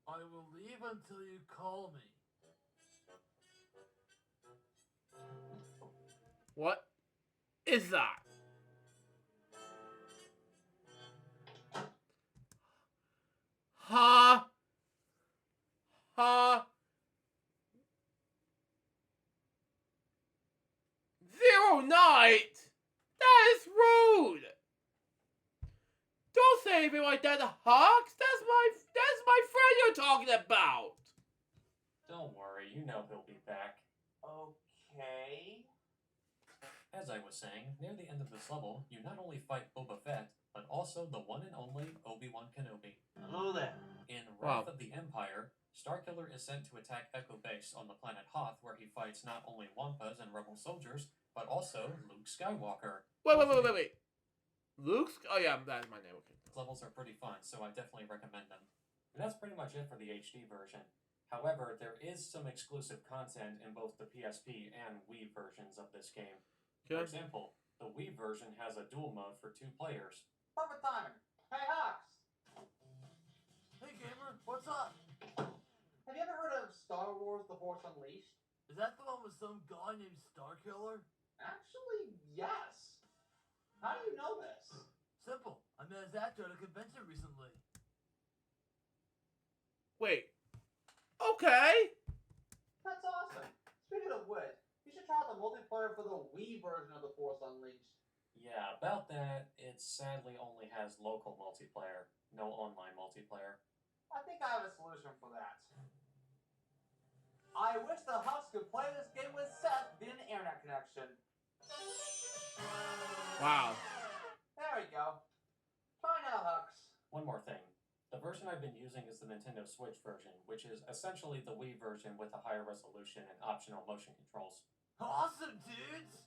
S9: I will leave until you call me.
S1: What is that? Ha! Ha! Zero Night! That is rude! Don't say anything like that to Hawks! That's my friend you're talking about!
S4: Don't worry, you know he'll be back.
S2: Okay.
S4: As I was saying, near the end of this level, you not only fight Boba Fett, but also the one and only Obi-Wan Kenobi.
S2: Hello there.
S4: In Wrath of the Empire, Starkiller is sent to attack Echo Base on the planet Hoth, where he fights not only Wampas and rebel soldiers, but also Luke Skywalker.
S1: Wait. Luke's? Oh yeah, that's my name. Okay.
S4: Levels are pretty fun, so I definitely recommend them. And that's pretty much it for the HD version. However, there is some exclusive content in both the PSP and Wii versions of this game. For example, the Wii version has a dual mode for 2 players.
S2: Perfect timing. Hey, Hawks.
S9: Hey, gamer, what's up?
S2: Have you ever heard of Star Wars: The Force Unleashed?
S9: Is that the one with some guy named Starkiller?
S2: Actually, yes. How do you know this?
S9: Simple. I met his actor at a convention recently.
S1: Wait. Okay.
S2: That's awesome. Speaking of which, you should try out the multiplayer for the Wii version of The Force Unleashed.
S4: Yeah, about that, it sadly only has local multiplayer, no online multiplayer.
S2: I think I have a solution for that. I wish the Hawks could play this game with Seth via an internet connection.
S1: Wow.
S2: There we go. Try now, Hawks.
S4: One more thing. The version I've been using is the Nintendo Switch version, which is essentially the Wii version with a higher resolution and optional motion controls.
S9: Awesome, dudes!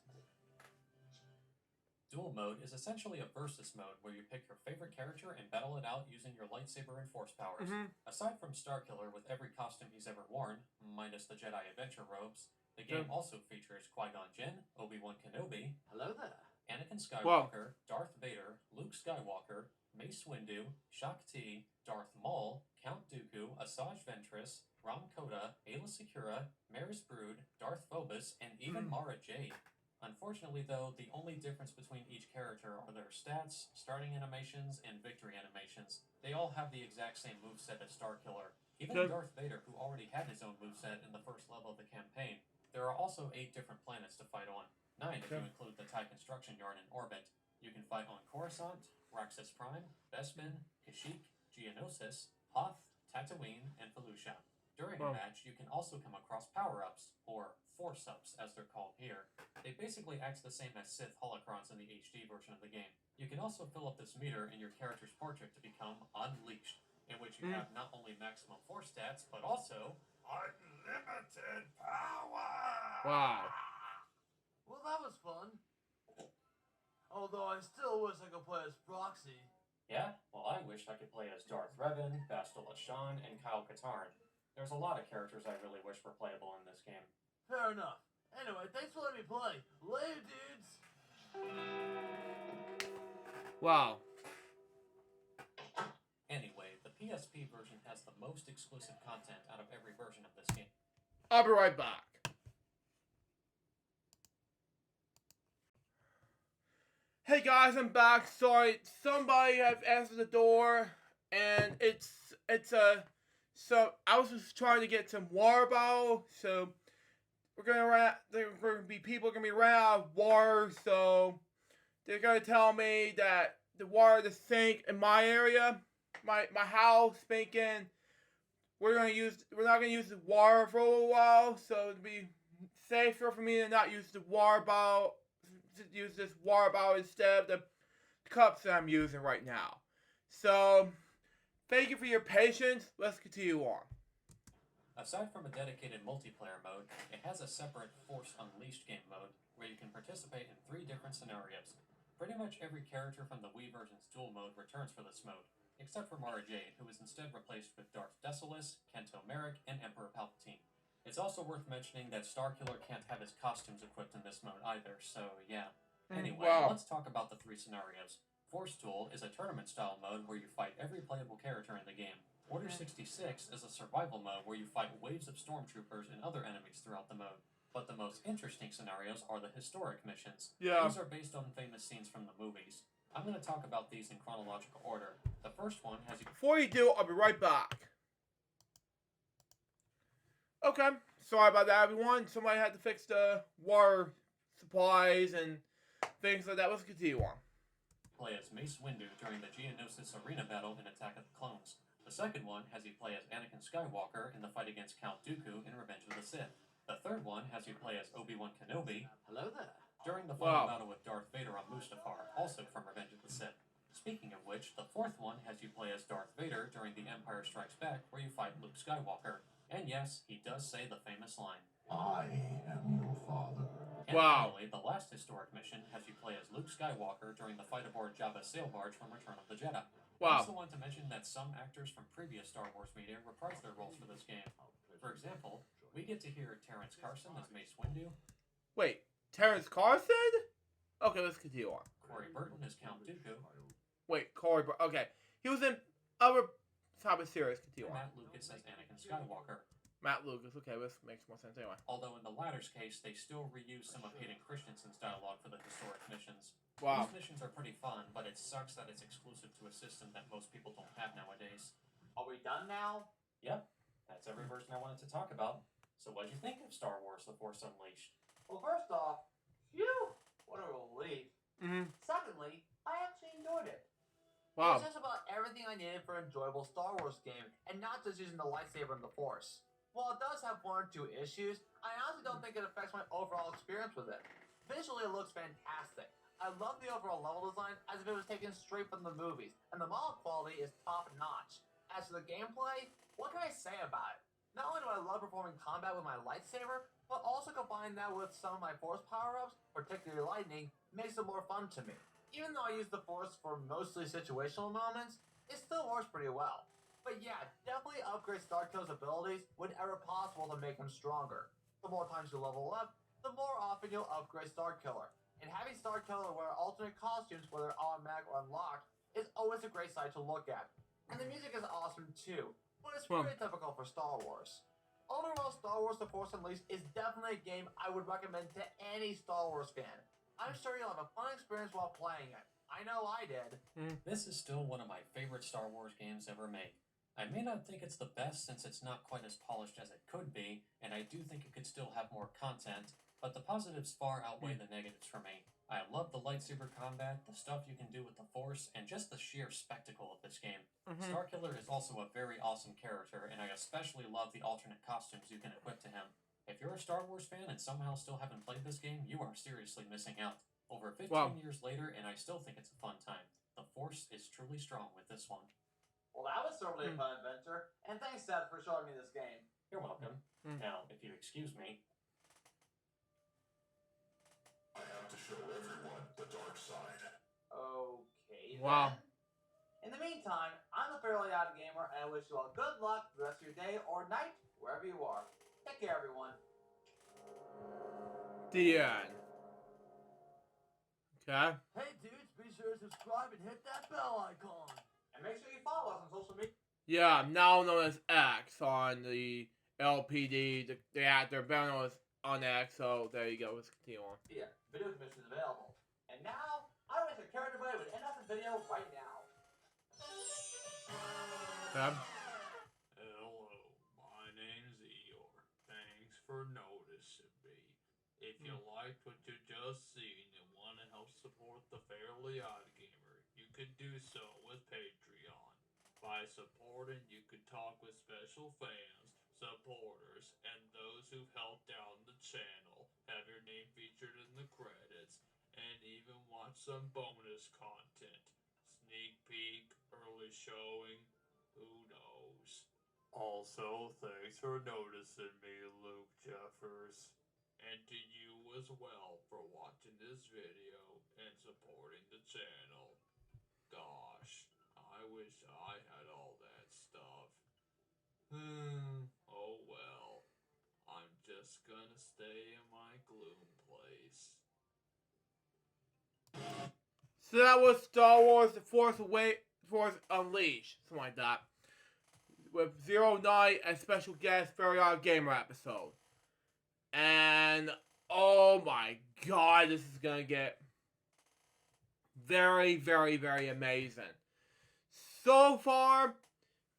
S4: Dual mode is essentially a versus mode where you pick your favorite character and battle it out using your lightsaber and force powers. Aside from Starkiller with every costume he's ever worn, minus the Jedi Adventure robes, the game also features Qui-Gon Jinn, Obi-Wan Kenobi,
S2: Hello there.
S4: Anakin Skywalker, Darth Vader, Luke Skywalker, Mace Windu, Shakti, Darth Maul, Count Dooku, Asajj Ventress, Ram Koda, Aayla Secura, Maris Brood, Darth Phobos, and even Mara Jade. Unfortunately, though, the only difference between each character are their stats, starting animations, and victory animations. They all have the exact same moveset as Starkiller. Even Darth Vader, who already had his own moveset in the first level of the campaign. There are also 8 different planets to fight on. 9 if you include the TIE construction yard in orbit. You can fight on Coruscant, Raxus Prime, Bespin, Kashyyyk, Geonosis, Hoth, Tatooine, and Felucia. During a match, you can also come across power-ups, or force-ups as they're called here. They basically act the same as Sith holocrons in the HD version of the game. You can also fill up this meter in your character's portrait to become Unleashed, in which you have not only maximum force stats, but also unlimited power!
S1: Wow.
S9: Well, that was fun. Although I still wish I could play as Proxy.
S4: Yeah? Well, I wish I could play as Darth Revan, Bastila Shan, and Kyle Katarn. There's a lot of characters I really wish were playable in this game.
S9: Fair enough. Anyway, thanks for letting me play. Later, dudes!
S1: Wow.
S4: Anyway, the PSP version has the most exclusive content out of every version of this game.
S1: I'll be right back. Hey guys, I'm back. Sorry, somebody have answered the door, and so I was just trying to get some water bottle. So people are gonna be running out of water. So they're gonna tell me that the water to sink in my area, my house, thinking we're not gonna use the water for a little while. So it'd be safer for me to not use the water bottle. Use this water bottle instead of the cups that I'm using right now. So, thank you for your patience. Let's continue on.
S4: Aside from a dedicated multiplayer mode, it has a separate Force Unleashed game mode where you can participate in 3 different scenarios. Pretty much every character from the Wii version's dual mode returns for this mode, except for Mara Jade, who is instead replaced with Darth Desolus, Kento Merrick, and Emperor Palpatine. It's also worth mentioning that Starkiller can't have his costumes equipped in this mode either, so yeah. Anyway, let's talk about the 3 scenarios. Force Duel is a tournament-style mode where you fight every playable character in the game. Order 66 is a survival mode where you fight waves of stormtroopers and other enemies throughout the mode. But the most interesting scenarios are the historic missions.
S1: Yeah.
S4: These are based on famous scenes from the movies. I'm going to talk about these in chronological order. The first one has you...
S1: Before you do, I'll be right back. Okay, sorry about that, everyone. Somebody had to fix the water supplies and things like that. Let's continue on.
S4: Play as Mace Windu during the Geonosis arena battle in Attack of the Clones. The second one has you play as Anakin Skywalker in the fight against Count Dooku in Revenge of the Sith. The third one has you play as Obi-Wan Kenobi.
S2: Hello there.
S4: During the final battle with Darth Vader on Mustafar, also from Revenge of the Sith. Speaking of which, the fourth one has you play as Darth Vader during The Empire Strikes Back, where you fight Luke Skywalker. And yes, he does say the famous line,
S6: I am your father.
S4: And finally, the last historic mission has you play as Luke Skywalker during the fight aboard Jabba's sail barge from Return of the Jedi. I also want to mention that some actors from previous Star Wars media reprised their roles for this game. For example, we get to hear Terrence Carson as Mace Windu.
S1: Wait, Terrence Carson? Okay, let's continue on.
S4: Corey Burton as Count Dooku.
S1: Wait, Corey Burton. Okay, he was in other type of series. Continue on.
S4: Matt Lucas as Anakin Skywalker.
S1: Matt Lucas. Okay, this makes more sense anyway.
S4: Although in the latter's case, they still reuse some of Hayden Christensen's dialogue for the historic missions.
S1: Wow.
S4: These missions are pretty fun, but it sucks that it's exclusive to a system that most people don't have nowadays.
S2: Are we done now?
S4: Yep, that's every version I wanted to talk about. So what'd you think of Star Wars The Force Unleashed?
S2: Well, first off, phew, what a relief. Secondly, I actually enjoyed it.
S1: Wow.
S3: It's just about everything I needed for an enjoyable Star Wars game, and not just using the lightsaber and the Force. While it does have one or two issues, I honestly don't think it affects my overall experience with it. Visually, it looks fantastic. I love the overall level design as if it was taken straight from the movies, and the model quality is top-notch. As for the gameplay, what can I say about it? Not only do I love performing combat with my lightsaber, but also combine that with some of my Force power-ups, particularly lightning, makes it more fun to me. Even though I use the Force for mostly situational moments, it still works pretty well. But yeah, definitely upgrade Starkill's abilities whenever possible to make him stronger. The more times you level up, the more often you'll upgrade Starkiller. And having Starkiller wear alternate costumes, whether automatic or unlocked, is always a great sight to look at. And the music is awesome too, but it's pretty typical for Star Wars. Overall, Star Wars The Force Unleashed is definitely a game I would recommend to any Star Wars fan. I'm sure you'll have a fun experience while playing it. I know I did.
S4: This is still one of my favorite Star Wars games ever made. I may not think it's the best since it's not quite as polished as it could be, and I do think it could still have more content, but the positives far outweigh the negatives for me. I love the lightsaber combat, the stuff you can do with the Force, and just the sheer spectacle of this game. Starkiller is also a very awesome character, and I especially love the alternate costumes you can equip to him. If you're a Star Wars fan and somehow still haven't played this game, you are seriously missing out. Over 15 years later, and I still think it's a fun time. The Force is truly strong with this one.
S2: Well, that was certainly a fun adventure, and thanks, Seth, for showing me this game.
S4: You're welcome. Now, if you excuse me.
S6: I have to show everyone the dark side.
S2: Okay,
S1: Wow.
S2: then. In the meantime, I'm the Fairly Odd Gamer, and I wish you all good luck for the rest of your day or night, wherever you are. Take care, everyone.
S1: The end. Okay.
S9: Hey dudes, be sure to subscribe and hit that bell icon.
S2: And make sure you follow us on social media.
S1: Yeah, now known as X on the LPD. The actor better known as on X. So there you go. Let's continue on.
S2: Yeah, video commission is available. And now, I wish the character boy would end up the video right now.
S1: Okay.
S13: Hello, my name's Eeyore. Thanks for noticing me. If you liked what you just seen and want to help support the Fairly Odd Gamer, you could do so with Patreon. By supporting, you could talk with special fans, supporters, and those who've helped out the channel, have your name featured in the credits, and even watch some bonus content. Sneak peek, early showing, who knows. Also, thanks for noticing me, Luke Jeffers. And to you as well for watching this video and supporting the channel. Gosh, I wish I had all that stuff. Oh well. I'm just gonna stay in my gloom place.
S1: So that was Star Wars The Force Unleashed, something like that. With Zero Night and special guest Very Odd Gamer episode. And oh my god, this is gonna get very, very, very amazing. So far,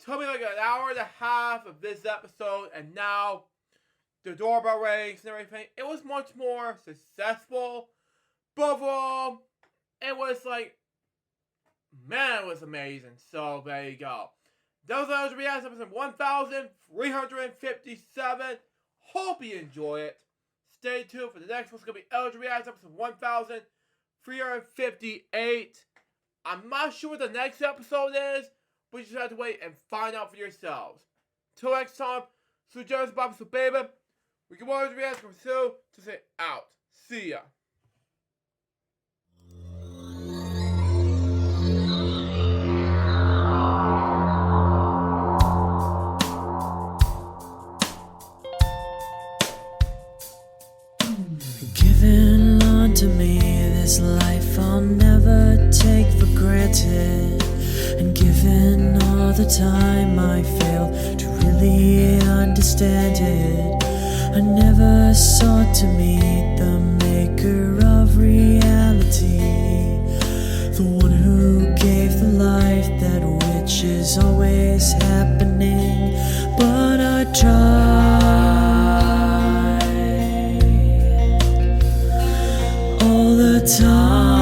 S1: took me like an hour and a half of this episode, and now the doorbell rings and everything. It was much more successful. But overall, it was like, man, it was amazing. So there you go. That was LJPCBM episode 1357. Hope you enjoy it. Stay tuned for the next one. It's going to be LJPCBM episode 1358. I'm not sure what the next episode is, but you just have to wait and find out for yourselves. Till next time, so Joe's Bob, so baby, we can watch LJPCBM from Sue to say out. See ya.
S14: Given unto me this life I'll never take for granted, and given all the time I failed to really understand it, I never sought to meet the maker of reality, the one who gave the life that which is always happening, but I tried all the time.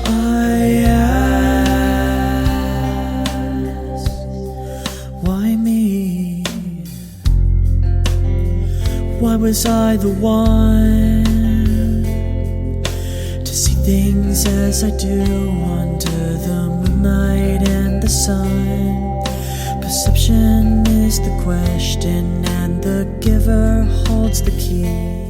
S14: I ask, why me? Why was I the one to see things as I do under the moonlight and the sun? Perception is the question, and the giver holds the key.